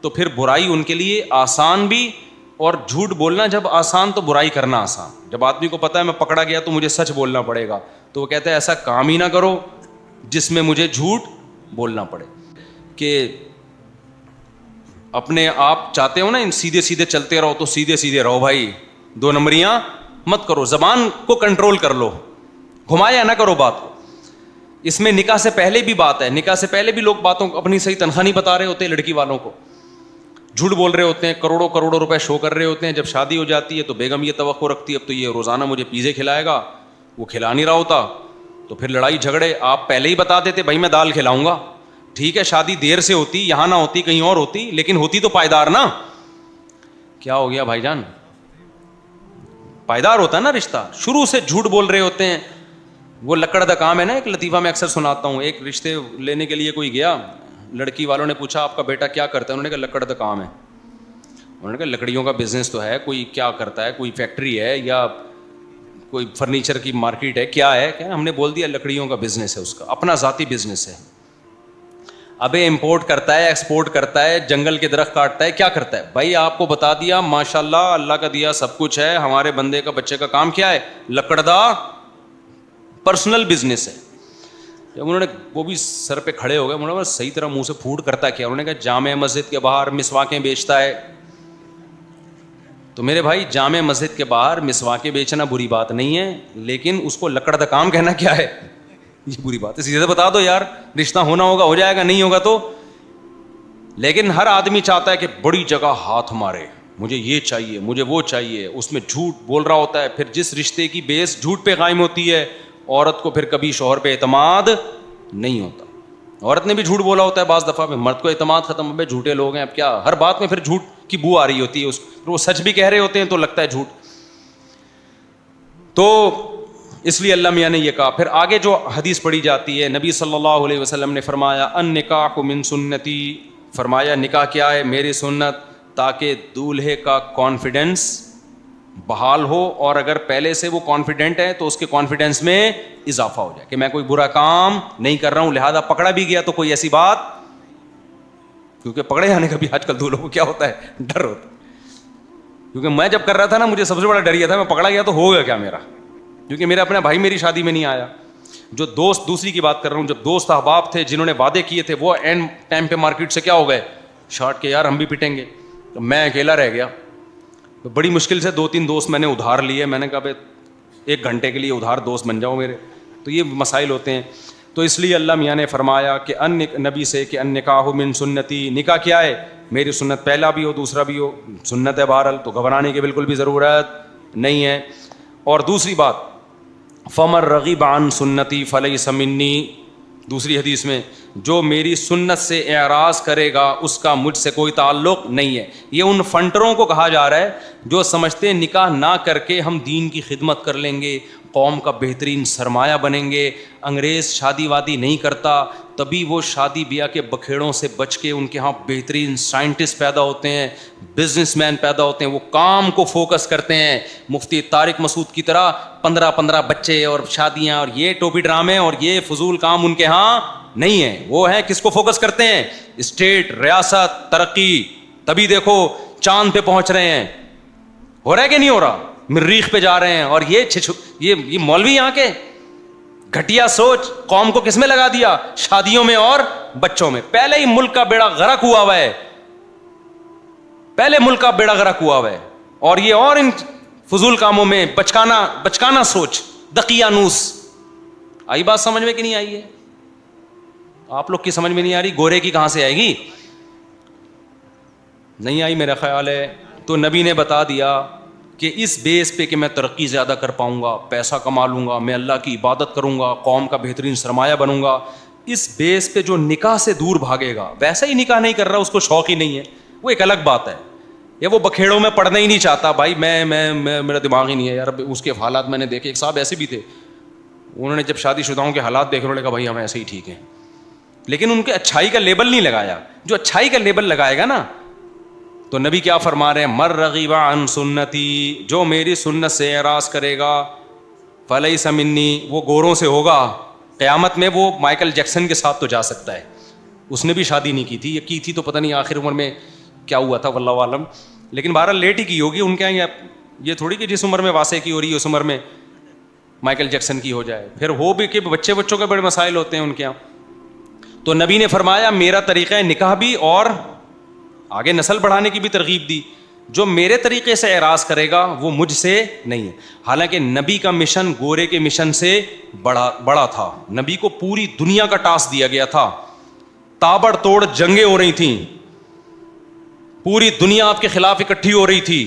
Speaker 1: تو پھر برائی ان کے لیے آسان بھی, اور جھوٹ بولنا جب آسان تو برائی کرنا آسان. جب آدمی کو پتا ہے میں پکڑا گیا تو مجھے سچ بولنا پڑے گا, تو وہ کہتا ہے ایسا کام ہی نہ کرو جس میں مجھے جھوٹ بولنا پڑے. کہ اپنے آپ چاہتے ہو نا سیدھے سیدھے چلتے رہو تو سیدھے سیدھے رہو بھائی, 2 نمبریاں مت کرو, زبان کو کنٹرول کر لو, گھمایا نہ کرو بات کو. اس میں نکاح سے پہلے بھی بات ہے, نکاح سے پہلے بھی لوگ باتوں کو اپنی صحیح تنخواہ نہیں بتا رہے ہوتے, لڑکی والوں کو جھوٹ بول رہے ہوتے ہیں, کروڑوں کروڑوں روپے شو کر رہے ہوتے ہیں. جب شادی ہو جاتی ہے تو بیگم یہ توقع رکھتی ہے اب تو یہ روزانہ مجھے پیزے کھلائے گا, وہ کھلا نہیں رہا ہوتا, تو پھر لڑائی جھگڑے. آپ پہلے ہی بتا دیتے بھائی میں دال کھلاؤں گا, ٹھیک ہے شادی دیر سے ہوتی, یہاں نہ ہوتی کہیں اور ہوتی, لیکن ہوتی تو پائیدار نا. کیا ہو گیا بھائی جان, پائیدار ہوتا ہے نا رشتہ. شروع سے جھوٹ بول رہے ہوتے ہیں. وہ لکڑ دا کام ہے نا, ایک لطیفہ میں اکثر سناتا ہوں. ایک رشتے لینے کے لیے کوئی گیا, لڑکی والوں نے پوچھا آپ کا بیٹا کیا کرتا ہے, انہوں نے کہا لکڑ دا کام ہے. انہوں نے کہا لکڑیوں کا بزنس تو ہے, کوئی کیا کرتا ہے, کوئی فیکٹری ہے یا کوئی فرنیچر کی مارکیٹ ہے, کیا ہے؟ کہ ہم نے بول دیا لکڑیوں کا بزنس ہے, اس کا اپنا ذاتی بزنس ہے. ابے امپورٹ کرتا ہے, ایکسپورٹ کرتا ہے, جنگل کے درخت کاٹتا ہے, کیا کرتا ہے بھائی؟ آپ کو بتا دیا ماشاء اللہ اللہ کا دیا سب کچھ ہے, ہمارے بندے کا بچے کا کام کیا ہے؟ لکڑ دا پرسنل بزنس ہے. جب انہوں نے وہ بھی سر پہ کھڑے ہو گئے, انہوں نے صحیح طرح منہ سے پھوٹ کرتا کیا؟ انہوں نے کہا جامع مسجد کے باہر مسواکیں بیچتا ہے. تو میرے بھائی جامع مسجد کے باہر مسواکیں بیچنا بری بات نہیں ہے, لیکن اس کو لکڑ دا کام کہنا کیا ہے؟ یہ بری بات ہے. سیدھے بتا دو یار, رشتہ ہونا ہوگا ہو جائے گا, نہیں ہوگا تو. لیکن ہر آدمی چاہتا ہے کہ بڑی جگہ ہاتھ مارے, مجھے یہ چاہیے, مجھے وہ چاہیے, اس میں جھوٹ بول رہا ہوتا ہے. پھر جس رشتے کی بیس جھوٹ پہ قائم ہوتی ہے, عورت کو پھر کبھی شوہر پہ اعتماد نہیں ہوتا. عورت نے بھی جھوٹ بولا ہوتا ہے بعض دفعہ پہ, مرد کو اعتماد ختم ہو گیا, جھوٹے لوگ ہیں اب کیا, ہر بات میں پھر جھوٹ کی بو آ رہی ہوتی ہے, پھر وہ سچ بھی کہہ رہے ہوتے ہیں تو لگتا ہے جھوٹ. تو اس لیے اللہ میاں نے یہ کہا. پھر آگے جو حدیث پڑھی جاتی ہے, نبی صلی اللہ علیہ وسلم نے فرمایا النکاح من سنتی, فرمایا نکاح کیا ہے؟ میری سنت, تاکہ دولہے کا کانفیڈنس بحال ہو, اور اگر پہلے سے وہ کانفیڈنٹ ہے تو اس کے کانفیڈنس میں اضافہ ہو جائے کہ میں کوئی برا کام نہیں کر رہا ہوں, لہذا پکڑا بھی گیا تو کوئی ایسی بات, کیونکہ پکڑے جانے کا بھی آج کل دولہوں کو کیا ہوتا ہے, ڈر ہوتا ہے. کیونکہ میں جب کر رہا تھا نا, مجھے سب سے بڑا ڈر یہ تھا میں پکڑا گیا تو ہوگا کیا میرا, کیونکہ میرا اپنا بھائی میری شادی میں نہیں آیا. جو دوست, دوسری کی بات کر رہا ہوں, جب دوست احباب تھے جنہوں نے وعدے کیے تھے, وہ اینڈ ٹائم پہ مارکیٹ سے کیا ہو گئے, شارٹ کے یار ہم بھی پٹیں گے. تو میں اکیلا رہ گیا. بڑی مشکل سے 2-3 دوست میں نے ادھار لیے, میں نے کہا بھائی 1 گھنٹے کے لیے ادھار دوست بن جاؤ میرے. تو یہ مسائل ہوتے ہیں. تو اس لیے اللہ میاں نے فرمایا کہ نبی سے کہ النکاح من سنتی, نکاح کیا ہے؟ میری سنت, پہلا بھی ہو دوسرا بھی ہو سنت ہے بہرحال, تو گھبرانے کی بالکل بھی ضرورت نہیں ہے. اور دوسری بات, فمن رغب عن سنتی فلیس منی, دوسری حدیث میں جو میری سنت سے اعراض کرے گا اس کا مجھ سے کوئی تعلق نہیں ہے. یہ ان فنٹروں کو کہا جا رہا ہے جو سمجھتے ہیں نکاح نہ کر کے ہم دین کی خدمت کر لیں گے, قوم کا بہترین سرمایہ بنیں گے. انگریز شادی وادی نہیں کرتا, تبھی وہ شادی بیاہ کے بکھیڑوں سے بچ کے ان کے ہاں بہترین سائنٹسٹ پیدا ہوتے ہیں, بزنس مین پیدا ہوتے ہیں, وہ کام کو فوکس کرتے ہیں. مفتی طارق مسعود کی طرح 15 بچے اور شادیاں اور یہ ٹوپی ڈرامے اور یہ فضول کام ان کے ہاں نہیں ہے. وہ ہیں کس کو فوکس کرتے ہیں؟ اسٹیٹ, ریاست, ترقی. تبھی دیکھو چاند پہ پہنچ رہے ہیں, ہو رہا ہے کہ نہیں ہو رہا, مریخ پہ جا رہے ہیں. اور یہ مولوی یہاں کے گھٹیا سوچ قوم کو کس میں لگا دیا؟ شادیوں میں اور بچوں میں. پہلے ہی ملک کا بیڑا غرق ہوا ہوا ہے, پہلے ملک کا بیڑا غرق ہوا ہوا ہے. اور یہ اور ان فضول کاموں میں بچکانا سوچ, دقیانوس. آئی بات سمجھ میں کہ نہیں آئی ہے؟ آپ لوگ کی سمجھ میں نہیں آ رہی, گورے کی کہاں سے آئے گی؟ نہیں آئی میرا خیال ہے. تو نبی نے بتا دیا کہ اس بیس پہ کہ میں ترقی زیادہ کر پاؤں گا, پیسہ کما لوں گا, میں اللہ کی عبادت کروں گا, قوم کا بہترین سرمایہ بنوں گا, اس بیس پہ جو نکاح سے دور بھاگے گا, ویسا ہی نکاح نہیں کر رہا, اس کو شوق ہی نہیں ہے, وہ ایک الگ بات ہے. یا وہ بکھیڑوں میں پڑھنا ہی نہیں چاہتا, بھائی میں میرا دماغ ہی نہیں ہے یار. اس کے حالات میں نے دیکھے, ایک صاحب ایسے بھی تھے, انہوں نے جب شادی شدہوں کے حالات دیکھے انہوں نے کہا بھائی ہم ایسے ہی ٹھیک ہیں, لیکن ان کے اچھائی کا لیبل نہیں لگایا. جو اچھائی کا لیبل لگائے گا نا, تو نبی کیا فرما رہے ہیں, مر رغب عن سنتی, جو میری سنت سے اعراض کرے گا فلیس منی, وہ گوروں سے ہوگا. قیامت میں وہ مائیکل جیکسن کے ساتھ تو جا سکتا ہے, اس نے بھی شادی نہیں کی تھی, یہ کی تھی تو پتہ نہیں آخر عمر میں کیا ہوا تھا واللہ عالم, لیکن بہرحال لیٹ ہی کی ہوگی. ان کے یہاں یہ تھوڑی کہ جس عمر میں واسع کی ہو رہی ہے اس عمر میں مائیکل جیکسن کی ہو جائے. پھر ہو بھی کہ بچوں کے بڑے مسائل ہوتے ہیں ان کے یہاں. تو نبی نے فرمایا میرا طریقہ نکاح بھی اور آگے نسل بڑھانے کی بھی ترغیب دی, جو میرے طریقے سے اعراض کرے گا وہ مجھ سے نہیں ہے. حالانکہ نبی کا مشن گورے کے مشن سے بڑا تھا. نبی کو پوری دنیا کا ٹاسک دیا گیا تھا, تابڑ توڑ جنگیں ہو رہی تھیں, پوری دنیا آپ کے خلاف اکٹھی ہو رہی تھی.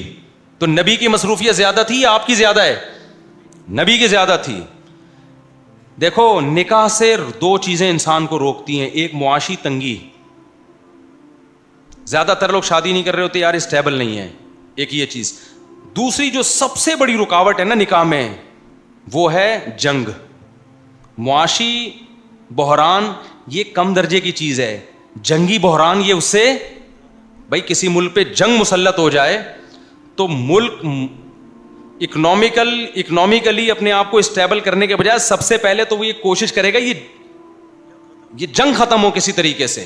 Speaker 1: تو نبی کی مصروفیت زیادہ تھی یا آپ کی زیادہ ہے؟ نبی کی زیادہ تھی. دیکھو نکاح سے دو چیزیں انسان کو روکتی ہیں, ایک معاشی تنگی, زیادہ تر لوگ شادی نہیں کر رہے ہوتے یار اسٹیبل نہیں ہے, ایک یہ چیز. دوسری جو سب سے بڑی رکاوٹ ہے نا نکاح میں وہ ہے جنگ, معاشی بحران. یہ کم درجے کی چیز ہے, جنگی بحران یہ اس سے, بھائی کسی ملک پہ جنگ مسلط ہو جائے تو ملک اکنامیکلی اپنے آپ کو اسٹیبل کرنے کے بجائے سب سے پہلے تو وہ یہ کوشش کرے گا یہ جنگ ختم ہو کسی طریقے سے,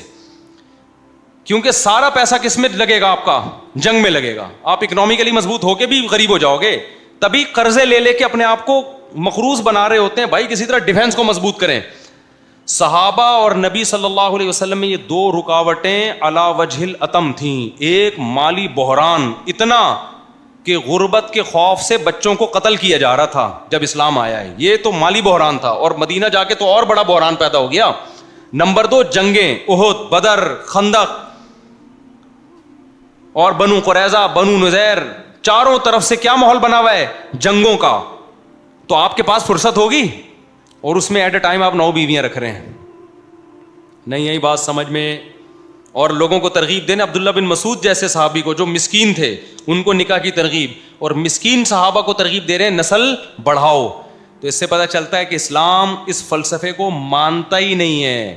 Speaker 1: کیونکہ سارا پیسہ کس میں لگے گا؟ آپ کا جنگ میں لگے گا. آپ اکنامیکلی مضبوط ہو کے بھی غریب ہو جاؤ گے, تبھی قرضے لے کے اپنے آپ کو مقروض بنا رہے ہوتے ہیں. بھائی کسی طرح ڈیفنس کو مضبوط کریں. صحابہ اور نبی صلی اللہ علیہ وسلم میں یہ دو رکاوٹیں علی وجہ الاتم تھیں. ایک مالی بحران اتنا کہ غربت کے خوف سے بچوں کو قتل کیا جا رہا تھا جب اسلام آیا ہے, یہ تو مالی بحران تھا, اور مدینہ جا کے تو اور بڑا بحران پیدا ہو گیا. نمبر دو جنگیں, احد, بدر, خندق اور بنو قریظہ, بنو نذیر, چاروں طرف سے کیا ماحول بنا ہوا ہے؟ جنگوں کا. تو آپ کے پاس فرصت ہوگی اور اس میں ایٹ اے ٹائم آپ 9 بیویاں رکھ رہے ہیں. نہیں یہی بات سمجھ میں, اور لوگوں کو ترغیب دینا. عبداللہ بن مسعود جیسے صحابی کو جو مسکین تھے ان کو نکاح کی ترغیب, اور مسکین صحابہ کو ترغیب دے رہے ہیں نسل بڑھاؤ. تو اس سے پتہ چلتا ہے کہ اسلام اس فلسفے کو مانتا ہی نہیں ہے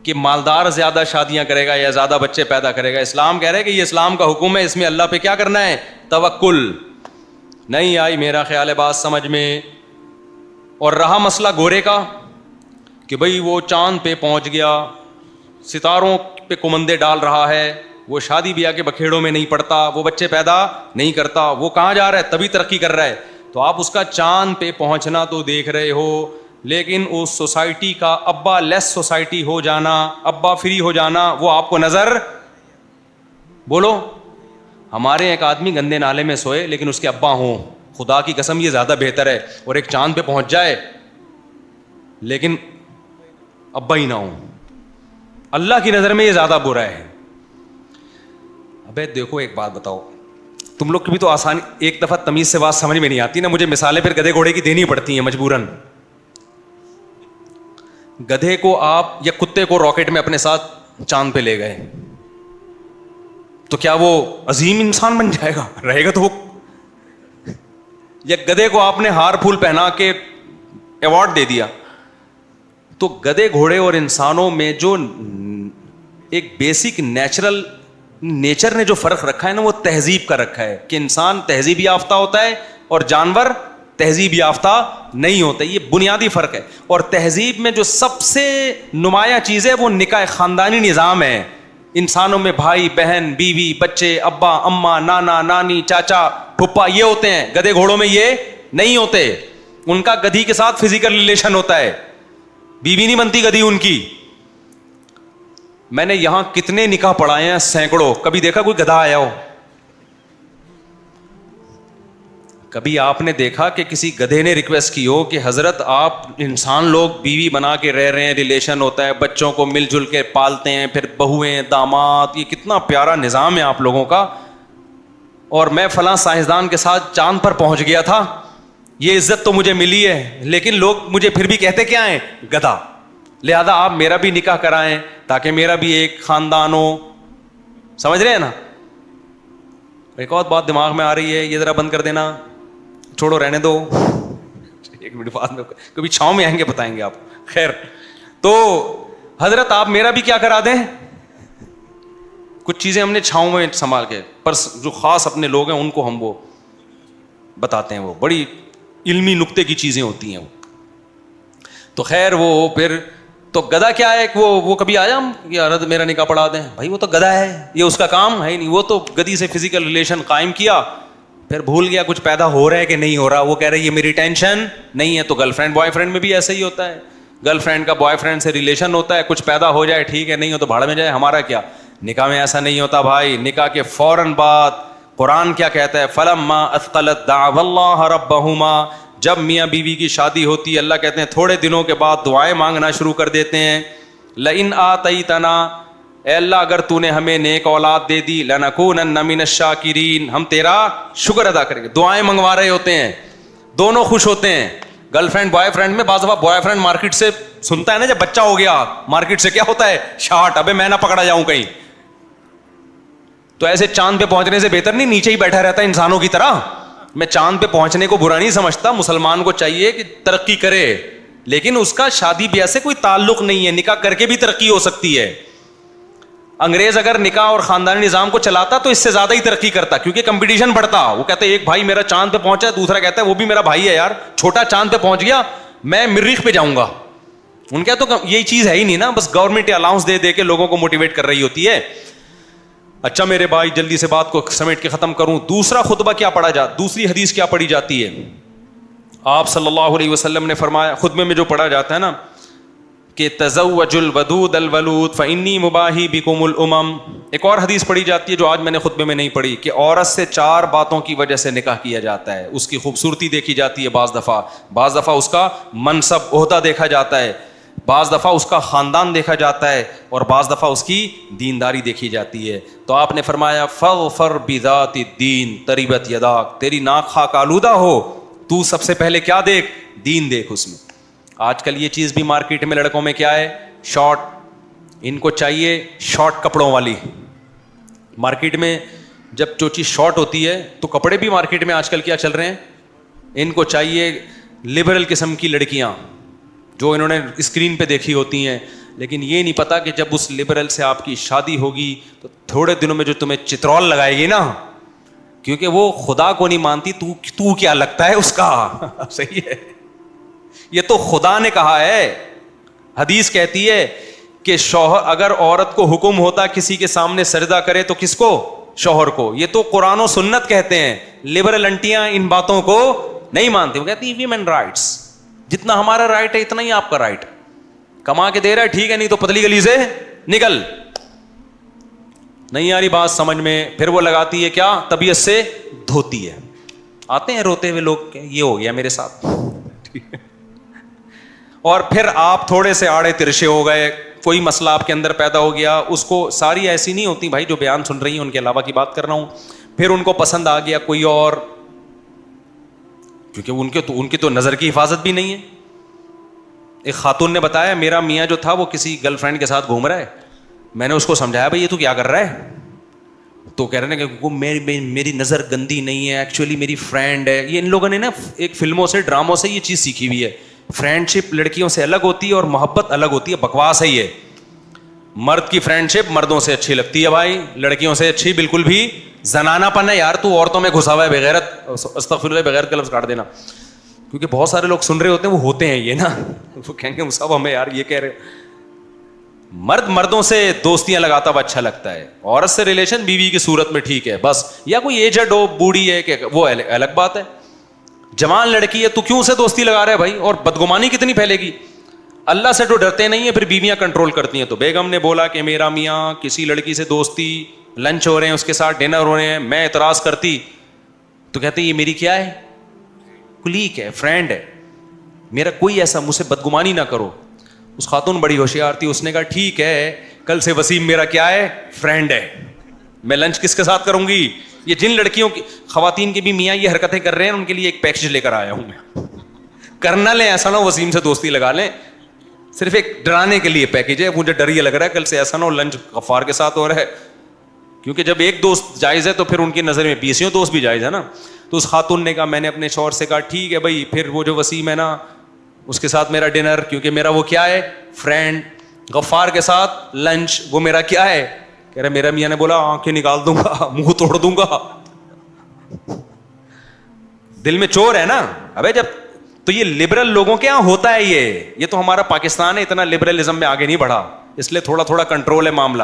Speaker 1: کہ مالدار زیادہ شادیاں کرے گا یا زیادہ بچے پیدا کرے گا. اسلام کہہ رہے کہ یہ اسلام کا حکم ہے, اس میں اللہ پہ کیا کرنا ہے؟ توکل. نہیں آئی میرا خیال ہے بات سمجھ میں. اور رہا مسئلہ گورے کا کہ بھئی وہ چاند پہ پہنچ گیا, ستاروں پہ کمندے ڈال رہا ہے, وہ شادی بیاہ کے بکھیڑوں میں نہیں پڑتا, وہ بچے پیدا نہیں کرتا, وہ کہاں جا رہا ہے؟ تبھی ترقی کر رہا ہے. تو آپ اس کا چاند پہ پہنچنا تو دیکھ رہے ہو, لیکن اس سوسائٹی کا ابا لیس سوسائٹی ہو جانا, ابا فری ہو جانا, وہ آپ کو نظر. بولو, ہمارے ایک آدمی گندے نالے میں سوئے لیکن اس کے ابا ہوں, خدا کی قسم یہ زیادہ بہتر ہے. اور ایک چاند پہ پہنچ جائے لیکن ابا ہی نہ ہوں, اللہ کی نظر میں یہ زیادہ برا ہے. ابے دیکھو ایک بات بتاؤ, تم لوگ کی بھی تو آسانی, ایک دفعہ تمیز سے بات سمجھ میں نہیں آتی نا, مجھے مثالیں پھر گدھے گھوڑے کی دینی پڑتی ہیں مجبوراً. گدھے کو آپ یا کتے کو راکٹ میں اپنے ساتھ چاند پہ لے گئے تو کیا وہ عظیم انسان بن جائے گا؟ رہے گا تو وہ. یا گدھے کو آپ نے ہار پھول پہنا کے ایوارڈ دے دیا. تو گدھے گھوڑے اور انسانوں میں جو ایک بیسک نیچر نے جو فرق رکھا ہے نا, وہ تہذیب کا رکھا ہے کہ انسان تہذیب یافتہ ہوتا ہے اور جانور تہذیب یافتہ نہیں ہوتا. یہ بنیادی فرق ہے. اور تہذیب میں جو سب سے نمایاں چیز ہے وہ نکاح خاندانی نظام ہے. انسانوں میں بھائی بہن بیوی بچے ابا اماں نانا نانی چاچا پھپھا یہ ہوتے ہیں, گدھے گھوڑوں میں یہ نہیں ہوتے. ان کا گدھی کے ساتھ فزیکل ریلیشن ہوتا ہے, بیوی نہیں بنتی گدھی ان کی. میں نے یہاں کتنے نکاح پڑھائے ہیں, سینکڑوں. کبھی دیکھا کوئی گدھا آیا ہو؟ کبھی آپ نے دیکھا کہ کسی گدھے نے ریکویسٹ کی ہو کہ حضرت آپ انسان لوگ بیوی بنا کے رہ رہے ہیں, ریلیشن ہوتا ہے, بچوں کو مل جل کے پالتے ہیں, پھر بہویں داماد, یہ کتنا پیارا نظام ہے آپ لوگوں کا, اور میں فلاں سائنسدان کے ساتھ چاند پر پہنچ گیا تھا, یہ عزت تو مجھے ملی ہے, لیکن لوگ مجھے پھر بھی کہتے کیا ہیں؟ گدھا. لہذا آپ میرا بھی نکاح کرائیں تاکہ میرا بھی ایک خاندان ہو. سمجھ رہے ہیں نا؟ ایک اور بات دماغ میں آ رہی ہے, یہ ذرا بند کر دینا, چھوڑو رہنے دو, 1 منٹ بعد میں کبھی چھاؤں میں آئیں گے بتائیں گے آپ. خیر, تو حضرت آپ میرا بھی کیا کرا دیں, کچھ چیزیں ہم نے چھاؤں میں سنبھال کے, پر جو خاص اپنے لوگ ہیں ان کو ہم وہ بتاتے ہیں, وہ بڑی علمی نکتے کی چیزیں ہوتی ہیں وہ. تو خیر وہ پھر تو گدھا کیا ہے کہ وہ کبھی آیا کہ عرض میرا نکاح پڑھا دیں؟ بھائی وہ تو گدھا ہے, یہ اس کا کام ہے ہی نہیں. وہ تو گدھی سے فزیکل ریلیشن قائم کیا, پھر بھول گیا کچھ پیدا ہو رہا ہے کہ نہیں ہو رہا. وہ کہہ رہے یہ میری ٹینشن نہیں ہے. تو گرل فرینڈ بوائے فرینڈ میں بھی ایسا ہی ہوتا ہے. گرل فرینڈ کا بوائے فرینڈ سے ریلیشن ہوتا ہے, کچھ پیدا ہو جائے ٹھیک ہے, نہیں ہو تو بھاڑ میں جائے, ہمارا کیا. نکاح میں ایسا نہیں ہوتا بھائی. نکاح کے فوراً بعد قرآن کیا کہتا ہے, فلما اثقلت دعوا اللہ ربہما, جب میاں بیوی کی شادی ہوتی ہے اللہ کہتے ہیں تھوڑے دنوں کے بعد دعائیں مانگنا شروع کر دیتے ہیں. لئن آتیتنا, اے اللہ اگر تو نے ہمیں نیک اولاد دے دی, لنکونن من الشاکرین, ہم تیرا شکر ادا کریں گے. دعائیں منگوا رہے ہوتے ہیں, دونوں خوش ہوتے ہیں. گرل فرینڈ بوائے فرینڈ میں بعض دفعہ بوائے فرینڈ مارکیٹ سے سنتا ہے نا جب بچہ ہو گیا, مارکیٹ سے کیا ہوتا ہے شارٹ, ابے میں نہ پکڑا جاؤں کہیں. تو ایسے چاند پہ پہنچنے سے بہتر نہیں نیچے ہی بیٹھا رہتا ہے انسانوں کی طرح. میں چاند پہ پہنچنے کو برا نہیں سمجھتا, مسلمان کو چاہیے کہ ترقی کرے, لیکن اس کا شادی بیاہ سے کوئی تعلق نہیں ہے. نکاح کر کے بھی ترقی ہو سکتی ہے. انگریز اگر نکاح اور خاندانی نظام کو چلاتا تو اس سے زیادہ ہی ترقی کرتا, کیونکہ کمپٹیشن بڑھتا. وہ کہتے ہیں ایک بھائی میرا چاند پہ پہنچا, دوسرا کہتا ہے وہ بھی میرا بھائی ہے یار, چھوٹا چاند پہ پہنچ گیا میں مریخ پہ جاؤں گا. ان کا تو یہی چیز ہے ہی نہیں نا, بس گورنمنٹ الاؤنس دے دے کے لوگوں کو موٹیویٹ کر رہی ہوتی ہے. اچھا میرے بھائی جلدی سے بات کو سمیٹ کے ختم کروں. دوسرا خطبہ کیا پڑھا جاتا, دوسری حدیث کیا پڑھی جاتی ہے؟ آپ صلی اللہ علیہ وسلم نے فرمایا خطبے میں جو پڑھا جاتا ہے نا کہ تزوج الودود الولود فانی مباہی بکم الامم. ایک اور حدیث پڑھی جاتی ہے جو آج میں نے خطبے میں نہیں پڑھی, کہ عورت سے 4 باتوں کی وجہ سے نکاح کیا جاتا ہے. اس کی خوبصورتی دیکھی جاتی ہے بعض دفعہ اس کا منصب عہدہ دیکھا جاتا ہے, بعض دفعہ اس کا خاندان دیکھا جاتا ہے, اور بعض دفعہ اس کی دینداری دیکھی جاتی ہے. تو آپ نے فرمایا فاظفر بذات الدین تربت یداک, تیری ناک خاک آلودہ ہو تو سب سے پہلے کیا دیکھ, دین دیکھ اس میں. آج کل یہ چیز بھی مارکیٹ میں لڑکوں میں کیا ہے, شارٹ, ان کو چاہیے شارٹ کپڑوں والی. مارکیٹ میں جب جو چیز شارٹ ہوتی ہے تو کپڑے بھی مارکیٹ میں آج کل کیا چل رہے ہیں, ان کو چاہیے لبرل قسم کی لڑکیاں جو انہوں نے اسکرین پہ دیکھی ہوتی ہیں, لیکن یہ نہیں پتا کہ جب اس لبرل سے آپ کی شادی ہوگی تو تھوڑے دنوں میں جو تمہیں چترول لگائے گی نا, کیونکہ وہ خدا کو نہیں مانتی, تو کیا لگتا ہے اس کا. صحیح ہے, یہ تو خدا نے کہا ہے. حدیث کہتی ہے کہ شوہر اگر عورت کو حکم ہوتا کسی کے سامنے سجدہ کرے تو کس کو, شوہر کو. یہ تو قرآن و سنت کہتے ہیں. لبرل انٹیاں ان باتوں کو نہیں مانتی, وہ کہتی ہیں ویمن رائٹس, جتنا ہمارا رائٹ ہے اتنا ہی آپ کا رائٹ. کما کے دے رہا ہے ٹھیک ہے, نہیں تو پتلی گلی سے نکل. نہیں آ رہی بات سمجھ میں, پھر وہ لگاتی ہے کیا, طبیعت سے دھوتی ہے. آتے ہیں روتے ہوئے لوگ, یہ ہو گیا میرے ساتھ. اور پھر آپ تھوڑے سے آڑے ترشے ہو گئے, کوئی مسئلہ آپ کے اندر پیدا ہو گیا, اس کو ساری ایسی نہیں ہوتی بھائی جو بیان سن رہی ہیں, ان کے علاوہ کی بات کر رہا ہوں. پھر ان کو پسند آ گیا کوئی اور, کیونکہ ان کی تو نظر کی حفاظت بھی نہیں ہے. ایک خاتون نے بتایا میرا میاں جو تھا وہ کسی گرل فرینڈ کے ساتھ گھوم رہا ہے. میں نے اس کو سمجھایا بھائی یہ تو کیا کر رہا ہے, تو کہہ رہے ہیں کہ میری نظر گندی نہیں ہے, ایکچولی میری فرینڈ ہے. یہ ان لوگوں نے نا ایک فلموں سے ڈراموں سے یہ چیز سیکھی ہوئی ہے. فرینڈ شپ لڑکیوں سے الگ ہوتی ہے اور محبت الگ ہوتی ہے. بکواس ہے یہ. مرد کی فرینڈ شپ مردوں سے اچھی لگتی ہے بھائی, لڑکیوں سے اچھی بالکل بھی. زنانہ پن ہے یار, تو عورتوں میں گھسا ہوا ہے بغیرت, استغفر اللہ, بغیرت کا لفظ کاٹ دینا, کیونکہ بہت سارے لوگ سن رہے ہوتے ہیں وہ ہوتے ہیں یہ نا, وہ کہیں گے صاحب ہمیں یار یہ کہہ رہے. مرد مردوں سے دوستیاں لگاتا ہوا اچھا لگتا ہے, عورت سے ریلیشن بیوی کی صورت میں ٹھیک ہے بس, یا کوئی ایجڈ ہو بوڑھی ہے کہ وہ الگ بات ہے. جوان لڑکی ہے تو کیوں سے دوستی لگا رہا ہے بھائی, اور بدگمانی کتنی پھیلے گی. اللہ سے تو ڈرتے نہیں ہیں, پھر بیویاں کنٹرول کرتی ہیں. تو بیگم نے بولا کہ میرا میاں کسی لڑکی سے دوستی, لنچ ہو رہے ہیں اس کے ساتھ, ڈنر ہو رہے ہیں, میں اعتراض کرتی تو کہتے یہ میری کیا ہے, کلیک ہے, فرینڈ ہے, میرا کوئی ایسا مجھ سے بدگمانی نہ کرو. اس خاتون بڑی ہوشیار تھی, اس نے کہا ٹھیک ہے کل سے وسیم میرا کیا ہے, فرینڈ ہے, میں لنچ کس کے ساتھ کروں گی. یہ جن لڑکیوں کی خواتین کے بھی میاں یہ حرکتیں کر رہے ہیں ان کے لیے ایک پیکج لے کر آیا ہوں میں. کرنا لیں ایسا نہ ہو وسیم سے دوستی لگا لیں, صرف ایک ڈرانے کے لیے پیکج ہے. مجھے ڈر یہ لگ رہا ہے کل سے ایسا نہ ہو لنچ غفار کے ساتھ ہو رہا ہے, کیونکہ جب ایک دوست جائز ہے تو پھر ان کی نظر میں 20 دوست بھی جائز ہے نا. تو اس خاتون نے کہا, میں نے اپنے شوہر سے کہا ٹھیک ہے بھائی, پھر وہ جو وسیم ہے نا اس کے ساتھ میرا ڈنر, کیونکہ میرا وہ کیا ہے, فرینڈ. غفار کے ساتھ لنچ, وہ میرا کیا ہے. کہہ رہا میرا میاں نے بولا آنکھیں نکال دوں گا, منہ توڑ دوں گا. دل میں چور ہے نا. ابے جب تو یہ لبرل لوگوں کے یہاں ہوتا ہے. یہ تو ہمارا پاکستان ہے, اتنا لبرلزم میں آگے نہیں بڑھا, اس لیے تھوڑا تھوڑا کنٹرول ہے معاملہ.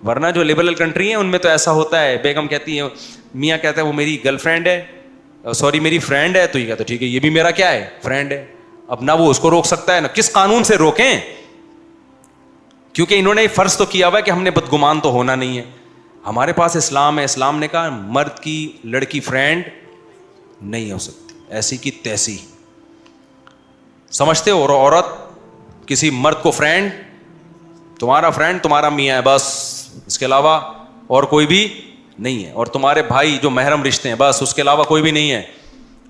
Speaker 1: ورنہ جو لبرل کنٹری ہیں ان میں تو ایسا ہوتا ہے, بیگم کہتی ہے, میاں کہتا ہے وہ میری گرل فرینڈ ہے, سوری میری فرینڈ ہے, تو یہ کہتا ہے ٹھیک ہے یہ بھی میرا کیا ہے, فرینڈ ہے. اب نہ وہ اس کو روک سکتا ہے نہ کس قانون سے روکیں, کیونکہ انہوں نے فرض تو کیا ہوا ہے کہ ہم نے بدگمان تو ہونا نہیں ہے. ہمارے پاس اسلام ہے, اسلام نے کہا مرد کی لڑکی فرینڈ نہیں ہو سکتی, ایسی کی تیسی. سمجھتے ہو, اور عورت کسی مرد کو فرینڈ, تمہارا فرینڈ تمہارا میاں ہے بس, اس کے علاوہ اور کوئی بھی نہیں ہے. اور تمہارے بھائی جو محرم رشتے ہیں بس, اس کے علاوہ کوئی بھی نہیں ہے.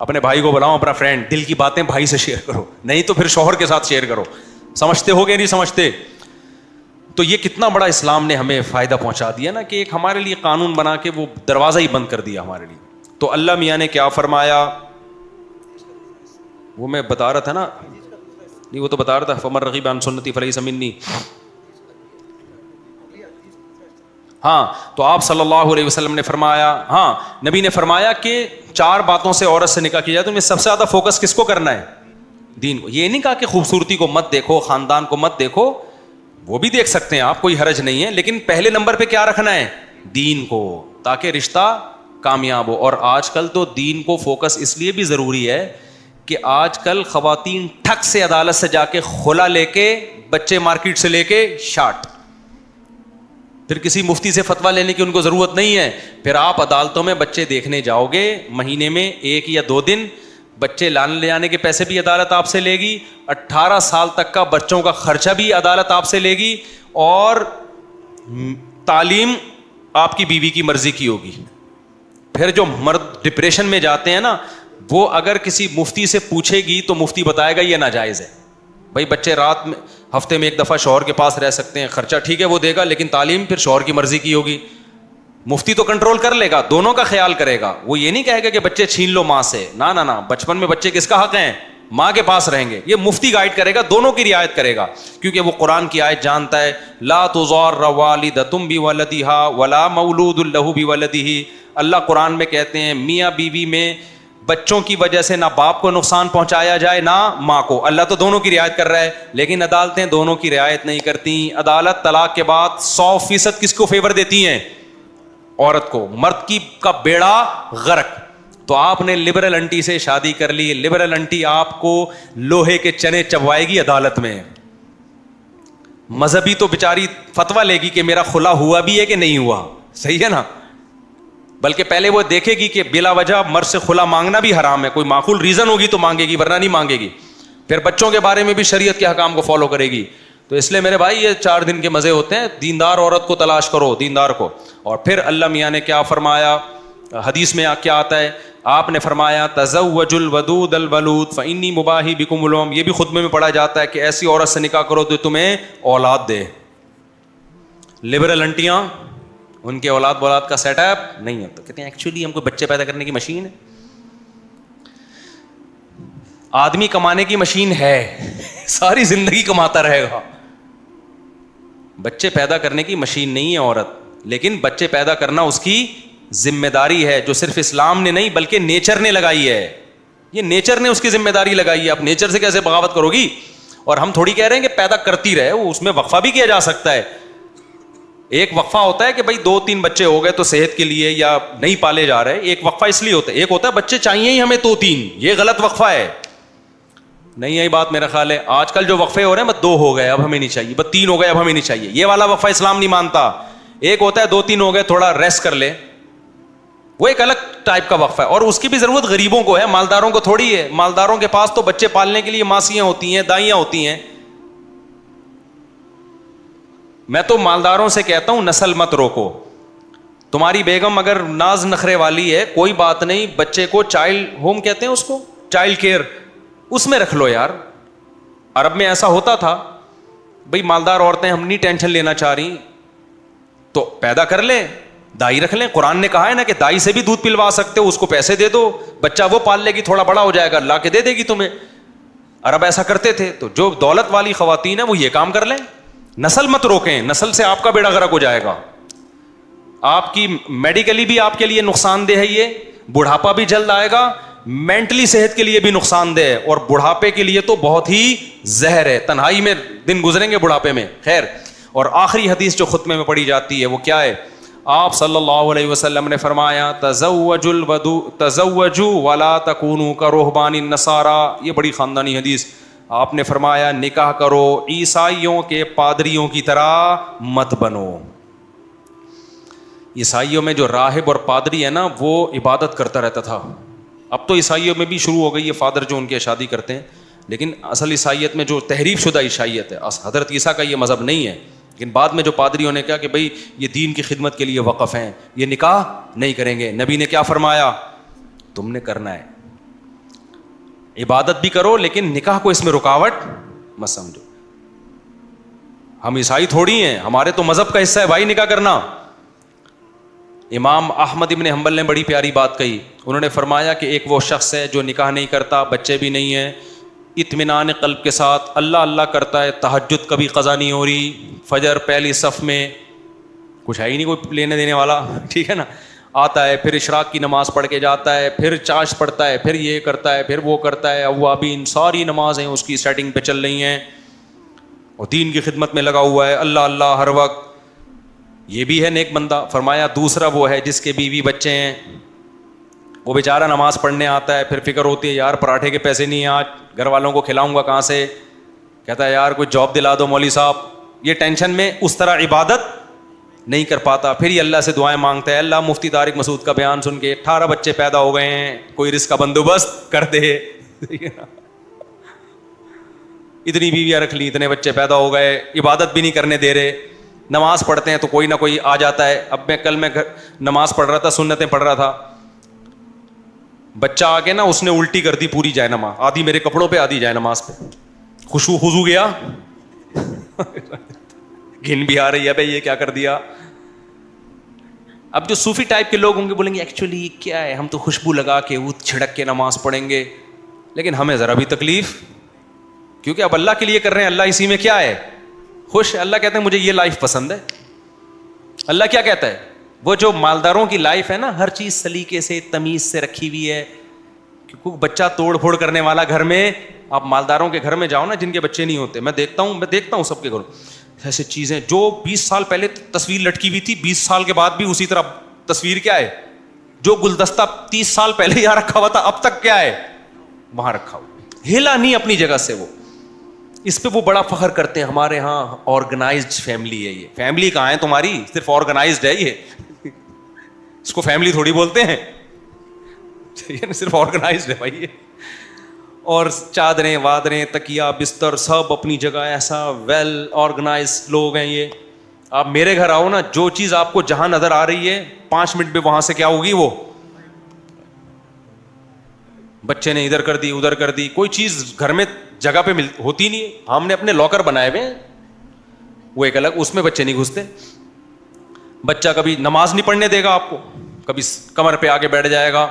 Speaker 1: اپنے بھائی کو بلاؤ اپنا فرینڈ, دل کی باتیں بھائی سے شیئر کرو, نہیں تو پھر شوہر کے ساتھ شیئر کرو. سمجھتے ہو کہ نہیں سمجھتے؟ تو یہ کتنا بڑا اسلام نے ہمیں فائدہ پہنچا دیا نا, کہ ایک ہمارے لیے قانون بنا کے وہ دروازہ ہی بند کر دیا ہمارے لیے. تو اللہ میاں نے کیا فرمایا, وہ میں بتا رہا تھا نا, نہیں وہ تو بتا رہا تھا, فمن رغب عن سنتی فلیس منی. ہاں تو آپ صلی اللہ علیہ وسلم نے فرمایا, ہاں نبی نے فرمایا کہ 4 باتوں سے عورت سے نکاح کیا جائے تو میں سب سے زیادہ فوکس کس کو کرنا ہے, دین کو. یہ نہیں کہا کہ خوبصورتی کو مت دیکھو, خاندان کو مت دیکھو, وہ بھی دیکھ سکتے ہیں آپ, کوئی حرج نہیں ہے, لیکن پہلے نمبر پہ کیا رکھنا ہے, دین کو, تاکہ رشتہ کامیاب ہو. اور آج کل تو دین کو فوکس اس لیے بھی ضروری ہے کہ آج کل خواتین ٹھک سے عدالت سے جا کے خلا لے کے, بچے مارکیٹ سے لے کے شارٹ, پھر کسی مفتی سے فتویٰ لینے کی ان کو ضرورت نہیں ہے. پھر آپ عدالتوں میں بچے دیکھنے جاؤ گے, مہینے میں 1 یا 2 دن بچے لانے لے جانے کے پیسے بھی عدالت آپ سے لے گی, 18 سال تک کا بچوں کا خرچہ بھی عدالت آپ سے لے گی, اور تعلیم آپ کی بیوی کی مرضی کی ہوگی. پھر جو مرد ڈپریشن میں جاتے ہیں نا, وہ اگر کسی مفتی سے پوچھے گی تو مفتی بتائے گا یہ ناجائز ہے. بھائی بچے رات میں ہفتے میں 1 دفعہ شوہر کے پاس رہ سکتے ہیں, خرچہ ٹھیک ہے وہ دے گا, لیکن تعلیم پھر شوہر کی مرضی کی ہوگی. مفتی تو کنٹرول کر لے گا, دونوں کا خیال کرے گا, وہ یہ نہیں کہے گا کہ بچے چھین لو ماں سے, نہ نہ, بچپن میں بچے کس کا حق ہیں, ماں کے پاس رہیں گے. یہ مفتی گائیڈ کرے گا, دونوں کی رعایت کرے گا, کیونکہ وہ قرآن کی آیت جانتا ہے, لا تضار والدۃ بولدها ولا مولود له بولدہ. اللہ قرآن میں کہتے ہیں میاں بیوی میں بچوں کی وجہ سے نہ باپ کو نقصان پہنچایا جائے نہ ماں کو. اللہ تو دونوں کی رعایت کر رہا ہے, لیکن عدالتیں دونوں کی رعایت نہیں کرتی. عدالت طلاق کے بعد 100% کس کو فیور دیتی ہیں, عورت کو. مرد کی کا بیڑا غرق. تو آپ نے لبرل انٹی سے شادی کر لی, لبرل انٹی آپ کو لوہے کے چنے چبوائے گی عدالت میں. مذہبی تو بیچاری فتویٰ لے گی کہ میرا خلا ہوا بھی ہے کہ نہیں ہوا, صحیح ہے نا, بلکہ پہلے وہ دیکھے گی کہ بلا وجہ مرد سے خلا مانگنا بھی حرام ہے, کوئی معقول ریزن ہوگی تو مانگے گی, ورنہ نہیں مانگے گی. پھر بچوں کے بارے میں بھی شریعت کے حکام کو فالو کرے گی. تو اس لیے میرے بھائی یہ 4 دن کے مزے ہوتے ہیں, دیندار عورت کو تلاش کرو, دیندار کو. اور پھر اللہ میاں نے کیا فرمایا, حدیث میں کیا آتا ہے, آپ نے فرمایا تزوج الودود الولود فانی مباحی بکم الامم. یہ بھی خطبے میں پڑھا جاتا ہے کہ ایسی عورت سے نکاح کرو تو تمہیں اولاد دے. لبرل انٹیاں, ان کے اولاد کا سیٹ اپ نہیں ہوتا, کہتے ہیں ایکچولی ہم کو بچے پیدا کرنے کی مشین ہے. آدمی کمانے کی مشین ہے, ساری زندگی کماتا رہے گا. بچے پیدا کرنے کی مشین نہیں ہے عورت, لیکن بچے پیدا کرنا اس کی ذمہ داری ہے, جو صرف اسلام نے نہیں بلکہ نیچر نے لگائی ہے. یہ نیچر نے اس کی ذمہ داری لگائی ہے. آپ نیچر سے کیسے بغاوت کرو گی؟ اور ہم تھوڑی کہہ رہے ہیں کہ پیدا کرتی رہے, وہ اس میں وقفہ بھی کیا جا سکتا ہے. ایک وقفہ ہوتا ہے کہ بھائی 2-3 بچے ہو گئے تو صحت کے لیے یا نہیں پالے جا رہے, ایک وقفہ اس لیے ہوتا ہے. ایک ہوتا ہے بچے چاہیے ہی ہمیں 2-3, یہ غلط وقفہ ہے. نہیں یہی بات میرا خیال ہے. آج کل جو وقفے ہو رہے ہیں بس 2 ہو گئے اب ہمیں نہیں چاہیے, بس 3 ہو گئے اب ہمیں نہیں چاہیے, یہ والا وقفہ اسلام نہیں مانتا. ایک ہوتا ہے 2-3 ہو گئے تھوڑا ریسٹ کر لے, وہ ایک الگ ٹائپ کا وقفہ ہے. اور اس کی بھی ضرورت غریبوں کو ہے, مالداروں کو تھوڑی ہے. مالداروں کے پاس تو بچے پالنے کے لیے ماسیاں ہوتی ہیں, دائیاں ہوتی ہیں. میں تو مالداروں سے کہتا ہوں نسل مت روکو. تمہاری بیگم اگر ناز نخرے والی ہے کوئی بات نہیں, بچے کو چائلڈ ہوم کہتے ہیں اس کو, چائلڈ کیئر, اس میں رکھ لو یار. عرب میں ایسا ہوتا تھا, بھئی مالدار عورتیں ہم نہیں ٹینشن لینا چاہ رہی تو پیدا کر لیں, دائی رکھ لیں. قرآن نے کہا ہے نا کہ دائی سے بھی دودھ پلوا سکتے ہو, اس کو پیسے دے دو, بچہ وہ پال لے گی, تھوڑا بڑا ہو جائے گا لا کے دے دے گی تمہیں. عرب ایسا کرتے تھے. تو جو دولت والی خواتین ہیں وہ یہ کام کر لیں. نسل مت روکیں, نسل سے آپ کا بیڑا غرق ہو جائے گا. آپ کی میڈیکلی بھی آپ کے لیے نقصان دہ ہے, یہ بڑھاپا بھی جلد آئے گا, مینٹلی صحت کے لیے بھی نقصان دہ ہے اور بڑھاپے کے لیے تو بہت ہی زہر ہے. تنہائی میں دن گزریں گے بڑھاپے میں. خیر, اور آخری حدیث جو خطبے میں پڑھی جاتی ہے وہ کیا ہے؟ آپ صلی اللہ علیہ وسلم نے فرمایا تزوجوا ولا تکونوا کرہبان النصارى. یہ بڑی خاندانی حدیث. آپ نے فرمایا نکاح کرو, عیسائیوں کے پادریوں کی طرح مت بنو. عیسائیوں میں جو راہب اور پادری ہے نا, وہ عبادت کرتا رہتا تھا. اب تو عیسائیوں میں بھی شروع ہو گئی ہے فادر جو ان کے شادی کرتے ہیں, لیکن اصل عیسائیت میں جو تحریف شدہ عیسائیت ہے, حضرت عیسیٰ کا یہ مذہب نہیں ہے. لیکن بعد میں جو پادریوں نے کہا کہ بھئی یہ دین کی خدمت کے لیے وقف ہیں, یہ نکاح نہیں کریں گے. نبی نے کیا فرمایا؟ تم نے کرنا ہے, عبادت بھی کرو لیکن نکاح کو اس میں رکاوٹ مت سمجھو. ہم عیسائی تھوڑی ہیں, ہمارے تو مذہب کا حصہ ہے بھائی نکاح کرنا. امام احمد ابن حنبل نے بڑی پیاری بات کہی. انہوں نے فرمایا کہ ایک وہ شخص ہے جو نکاح نہیں کرتا, بچے بھی نہیں ہیں, اطمینان قلب کے ساتھ اللہ اللہ کرتا ہے, تہجد کبھی قضا نہیں ہو رہی, فجر پہلی صف میں, کچھ ہے ہی نہیں کوئی لینے دینے والا, ٹھیک ہے نا, آتا ہے, پھر اشراق کی نماز پڑھ کے جاتا ہے, پھر چاش پڑھتا ہے, پھر یہ کرتا ہے, پھر وہ کرتا ہے, اوابین ساری نمازیں اس کی سیٹنگ پہ چل رہی ہیں, اور دین کی خدمت میں لگا ہوا ہے, اللہ اللہ ہر وقت. یہ بھی ہے نیک بندہ. فرمایا دوسرا وہ ہے جس کے بیوی بچے ہیں, وہ بیچارہ نماز پڑھنے آتا ہے, پھر فکر ہوتی ہے یار پراٹھے کے پیسے نہیں ہیں آج, گھر والوں کو کھلاؤں گا کہاں سے, کہتا ہے یار کوئی جاب دلا دو مولوی صاحب. یہ ٹینشن میں اس طرح عبادت نہیں کر پاتا. پھر یہ اللہ سے دعائیں مانگتا ہے, اللہ مفتی طارق مسعود کا بیان سن کے 18 بچے پیدا ہو گئے ہیں, کوئی رزق کا بندوبست کر دے. اتنی بیویاں رکھ لی, اتنے بچے پیدا ہو گئے, عبادت بھی نہیں کرنے دے رہے. نماز پڑھتے ہیں تو کوئی نہ کوئی آ جاتا ہے. اب کل میں نماز پڑھ رہا تھا, سنتیں پڑھ رہا تھا, بچہ آ کے نا اس نے الٹی کر دی پوری جائے نماز, آدھی میرے کپڑوں پہ آدھی جائے نماز پہ. خضو گیا, گھن بھی آ رہی ہے بھائی یہ کیا کر دیا. اب جو صوفی ٹائپ کے لوگ ہوں گے بولیں گے ایکچولی کیا ہے, ہم تو خوشبو لگا کے اود چھڑک کے نماز پڑھیں گے, لیکن ہمیں ذرا بھی تکلیف, کیونکہ اب اللہ کے لیے کر رہے ہیں, اللہ اسی میں کیا ہے خوش. اللہ کہتے ہیں مجھے یہ لائف پسند ہے. اللہ کیا کہتا ہے, وہ جو مالداروں کی لائف ہے نا, ہر چیز سلیقے سے تمیز سے رکھی ہوئی ہے, کیونکہ بچہ توڑ پھوڑ کرنے والا گھر میں, آپ مالداروں کے گھر میں جاؤ نا جن کے بچے نہیں ہوتے, میں دیکھتا ہوں سب کے گھروں ایسے چیزیں, جو 20 سال پہلے تصویر لٹکی ہوئی تھی 20 سال کے بعد بھی اسی طرح تصویر کیا ہے, جو گلدستہ 30 سال پہلے یہاں رکھا ہوا تھا اب تک کیا ہے وہاں رکھا ہوا, ہلا نہیں اپنی جگہ سے. وہ اس پہ وہ بڑا فخر کرتے ہیں, ہمارے ہاں آرگنائزڈ فیملی ہے. یہ فیملی کہاں ہے تمہاری, صرف آرگنائزڈ ہے یہ, اس کو فیملی تھوڑی بولتے ہیں, صرف آرگنائزڈ ہے بھائی یہ. اور چادریں وادریں تکیا بستر سب اپنی جگہ, ایسا ویل آرگنائزڈ لوگ ہیں یہ. آپ میرے گھر آؤ نا, جو چیز آپ کو جہاں نظر آ رہی ہے 5 منٹ میں وہاں سے کیا ہوگی, وہ بچے نے ادھر کر دی ادھر کر دی, کوئی چیز گھر میں جگہ پہ ہوتی نہیں ہے. ہم نے اپنے لاکر بنائے ہوئے ہیں, وہ ایک الگ, اس میں بچے نہیں گھستے. بچہ کبھی نماز نہیں پڑھنے دے گا آپ کو, کبھی کمر پہ آگے بیٹھ جائے گا,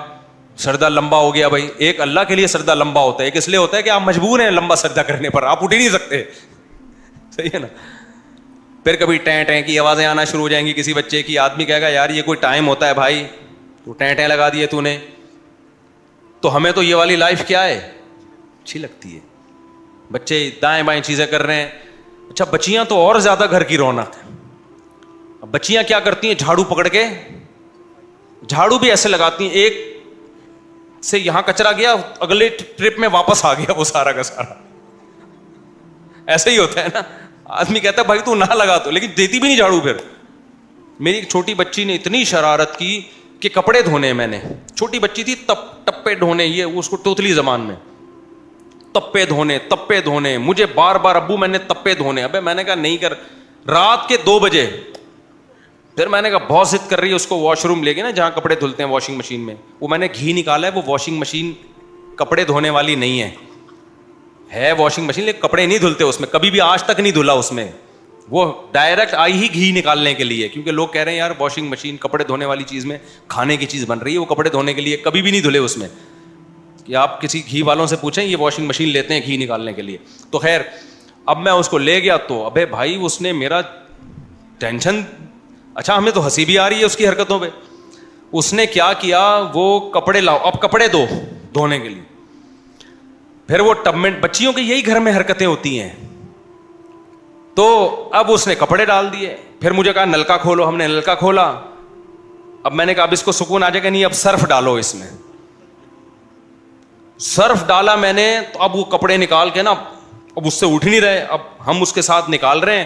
Speaker 1: سردہ لمبا ہو گیا بھائی. ایک اللہ کے لیے سردہ لمبا ہوتا ہے, ایک اس لیے ہوتا ہے کہ آپ مجبور ہیں لمبا سردہ کرنے پر, آپ اٹھ ہی نہیں سکتے, صحیح ہے نا. پھر کبھی ٹیں ٹیں کی آوازیں آنا شروع ہو جائیں گی کسی بچے کی, آدمی کہے گا یار یہ کوئی ٹائم ہوتا ہے بھائی, تو ٹیں ٹیں لگا دیے تو نے. تو ہمیں تو یہ والی لائف کیا ہے اچھی لگتی ہے, بچے دائیں بائیں چیزیں کر رہے ہیں. اچھا بچیاں تو اور زیادہ گھر کی رونق ہے. اب بچیاں کیا کرتی ہیں, جھاڑو پکڑ کے, جھاڑو بھی ایسے لگاتی ہیں, ایک سے یہاں کچرا گیا اگلے ٹرپ میں واپس آ گیا وہ سارا کا سارا. ایسے ہی ہوتا ہے نا, آدمی کہتا ہے بھائی تو نہ لگا تو, لیکن دیتی بھی نہیں جھاڑو. پھر میری ایک چھوٹی بچی نے اتنی شرارت کی کہ کپڑے دھونے, میں نے چھوٹی بچی تھی ٹپے دھونے, یہ اس کو توتلی زبان میں تپے دھونے, مجھے بار بار ابو میں نے تپے دھونے. ابے میں نے کہا نہیں کر, رات کے 2 بجے. پھر میں نے کہا بہت ضد کر رہی ہے, اس کو واش روم لے کے نا جہاں کپڑے دھلتے ہیں واشنگ مشین میں, وہ میں نے گھی نکالا ہے, وہ واشنگ مشین کپڑے دھونے والی نہیں ہے واشنگ مشین, لیکن کپڑے نہیں دھلتے اس میں, کبھی بھی آج تک نہیں دھلا اس میں. وہ ڈائریکٹ آئی ہی گھی نکالنے کے لیے, کیونکہ لوگ کہہ رہے ہیں یار واشنگ مشین کپڑے دھونے والی چیز میں کھانے کی چیز بن رہی ہے, وہ کپڑے دھونے کے لیے کبھی بھی نہیں دھلے اس میں. کہ آپ کسی گھی والوں سے پوچھیں, یہ واشنگ مشین لیتے ہیں گھی نکالنے کے لیے. تو خیر اب میں اس کو لے گیا تو ابے بھائی اس نے میرا ٹینشن, اچھا ہمیں تو ہنسی بھی آ رہی ہے اس کی حرکتوں پہ. اس نے کیا کیا, وہ کپڑے لاؤ, اب کپڑے دو, دھونے کے لیے. پھر وہ ٹب میں, بچیوں کی یہی گھر میں حرکتیں ہوتی ہیں. تو اب اس نے کپڑے ڈال دیے, پھر مجھے کہا نلکا کھولو, ہم نے نلکا کھولا. اب میں نے کہا اب اس کو سکون آ جائے گا, نہیں اب سرف ڈالو اس میں. سرف ڈالا میں نے, تو اب وہ کپڑے نکال کے نا, اب اس سے اٹھ نہیں رہے, اب ہم اس کے ساتھ نکال رہے ہیں,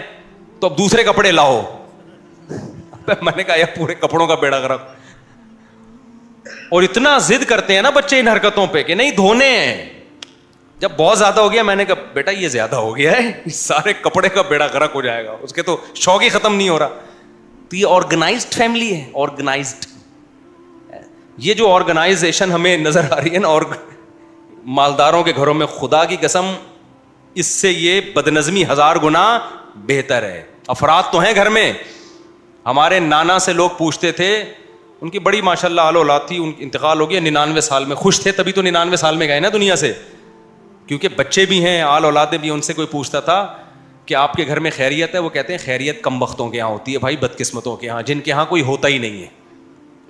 Speaker 1: تو اب دوسرے کپڑے لاؤ. میں نے کہا یہ پورے کپڑوں کا بیڑا غرق. اور اتنا ضد کرتے ہیں نا بچے ان حرکتوں پہ کہ نہیں دھونے ہیں. جب بہت زیادہ ہو گیا میں نے کہا بیٹا یہ زیادہ ہو گیا ہے, سارے کپڑے کا بیڑا غرق ہو جائے گا, اس کے تو شوق ہی ختم نہیں ہو رہا. تو یہ آرگنائزڈ فیملی ہے, آرگنائزڈ. یہ جو آرگنائزیشن ہمیں نظر آ رہی ہے نا, اور مالداروں کے گھروں میں, خدا کی قسم اس سے یہ بدنظمی 1000 گنا بہتر ہے. افراد تو ہیں گھر میں. ہمارے نانا سے لوگ پوچھتے تھے, ان کی بڑی ماشاءاللہ آل اولاد تھی, ان انتقال ہو گیا 99 سال میں. خوش تھے تبھی تو 99 سال میں گئے نا دنیا سے, کیونکہ بچے بھی ہیں, آل اولادیں بھی. ان سے کوئی پوچھتا تھا کہ آپ کے گھر میں خیریت ہے, وہ کہتے ہیں خیریت کم بختوں کے یہاں ہوتی ہے بھائی, بدقسمتوں کے یہاں, جن کے یہاں کوئی ہوتا ہی نہیں ہے,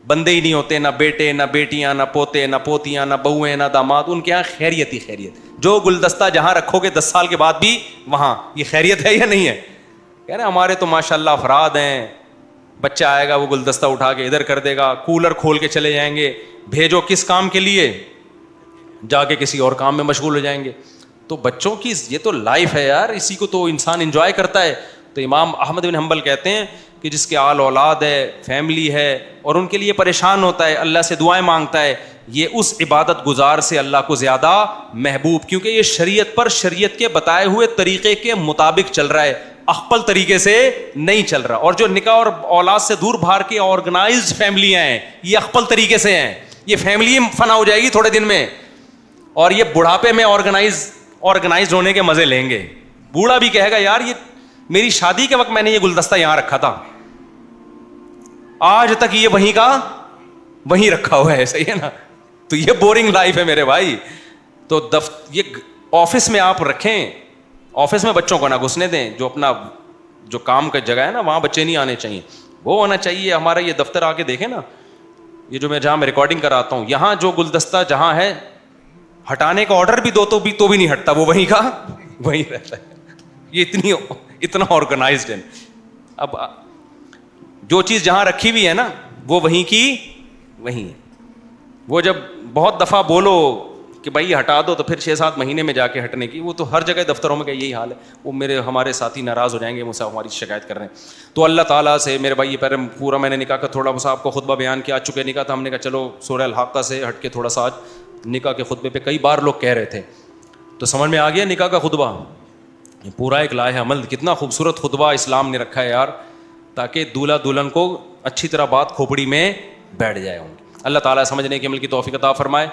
Speaker 1: بندے ہی نہیں ہوتے, نہ بیٹے نہ بیٹیاں نہ پوتے نہ پوتیاں نہ بہویں نہ داماد, ان کے یہاں خیریت ہی خیریت. جو گلدستہ جہاں رکھو گے 10 سال کے بعد بھی وہاں, یہ خیریت ہے یا نہیں ہے؟ کہہ رہے ہمارے تو ماشاءاللہ افراد ہیں, بچہ آئے گا وہ گلدستہ اٹھا کے ادھر کر دے گا, کولر کھول کے چلے جائیں گے, بھیجو کس کام کے لیے, جا کے کسی اور کام میں مشغول ہو جائیں گے. تو بچوں کی یہ تو لائف ہے یار, اسی کو تو انسان انجوائے کرتا ہے. تو امام احمد بن حنبل کہتے ہیں کہ جس کے آل اولاد ہے, فیملی ہے, اور ان کے لیے پریشان ہوتا ہے, اللہ سے دعائیں مانگتا ہے, یہ اس عبادت گزار سے اللہ کو زیادہ محبوب, کیونکہ یہ شریعت پر, شریعت کے بتائے ہوئے طریقے کے مطابق چل رہا ہے, اخپل طریقے سے نہیں چل رہا. اور جو نکاح اور اولاد سے دور بھاگ کے آرگنائزڈ فیملیاں ہیں, یہ اخپل طریقے سے ہیں. یہ فیملی فنا ہو جائے گی تھوڑے دن میں, اور یہ بڑھاپے میں آرگنائزڈ ہونے کے مزے لیں گے. بوڑھا بھی کہے گا یار یہ میری شادی کے وقت میں نے یہ گلدستہ یہاں رکھا تھا, آج تک یہ وہیں کا وہیں رکھا ہوا ہے, صحیح ہے نا. تو یہ بورنگ لائف ہے میرے بھائی. تو یہ آفس میں آپ رکھیں, آفس میں بچوں کو نہ گھسنے دیں. جو اپنا جو کام کا جگہ ہے نا وہاں بچے نہیں آنے چاہیے, وہ ہونا چاہیے. ہمارا یہ دفتر آ کے دیکھیں نا, یہ جو میں جہاں میں ریکارڈنگ کراتا ہوں, یہاں جو گلدستہ جہاں ہے ہٹانے کا آرڈر بھی دو تو بھی نہیں ہٹتا, وہ وہیں کا وہیں رہتا ہے. یہ اتنا آرگنائزڈ ہے. اب جو چیز جہاں رکھی ہوئی ہے نا وہ وہیں کی وہیں ہے. وہ جب بہت دفعہ بولو کہ بھائی ہٹا دو تو پھر 6-7 مہینے میں جا کے ہٹنے کی, وہ تو ہر جگہ دفتروں میں کا یہی حال ہے. وہ ہمارے ساتھی ناراض ہو جائیں گے مجھ سے, ہماری شکایت کر رہے ہیں. تو اللہ تعالیٰ سے میرے بھائی, یہ پہلے پورا میں نے نکاح کا تھوڑا سا آپ کو خطبہ بیان کیا, آ چکے نکاح تھا, ہم نے کہا چلو سورہ الحاقہ سے ہٹ کے تھوڑا سا آج نکاح کے خطبے پہ, کئی بار لوگ کہہ رہے تھے, تو سمجھ میں آ گیا نکاح کا خطبہ. پورا ایک لائحہ عمل, کتنا خوبصورت خطبہ اسلام نے رکھا ہے یار, تاکہ دولہا دلہن کو اچھی طرح بات کھوپڑی میں بیٹھ جائے. اللہ تعالیٰ سمجھنے کے عمل کی توفیق عطا فرمائے.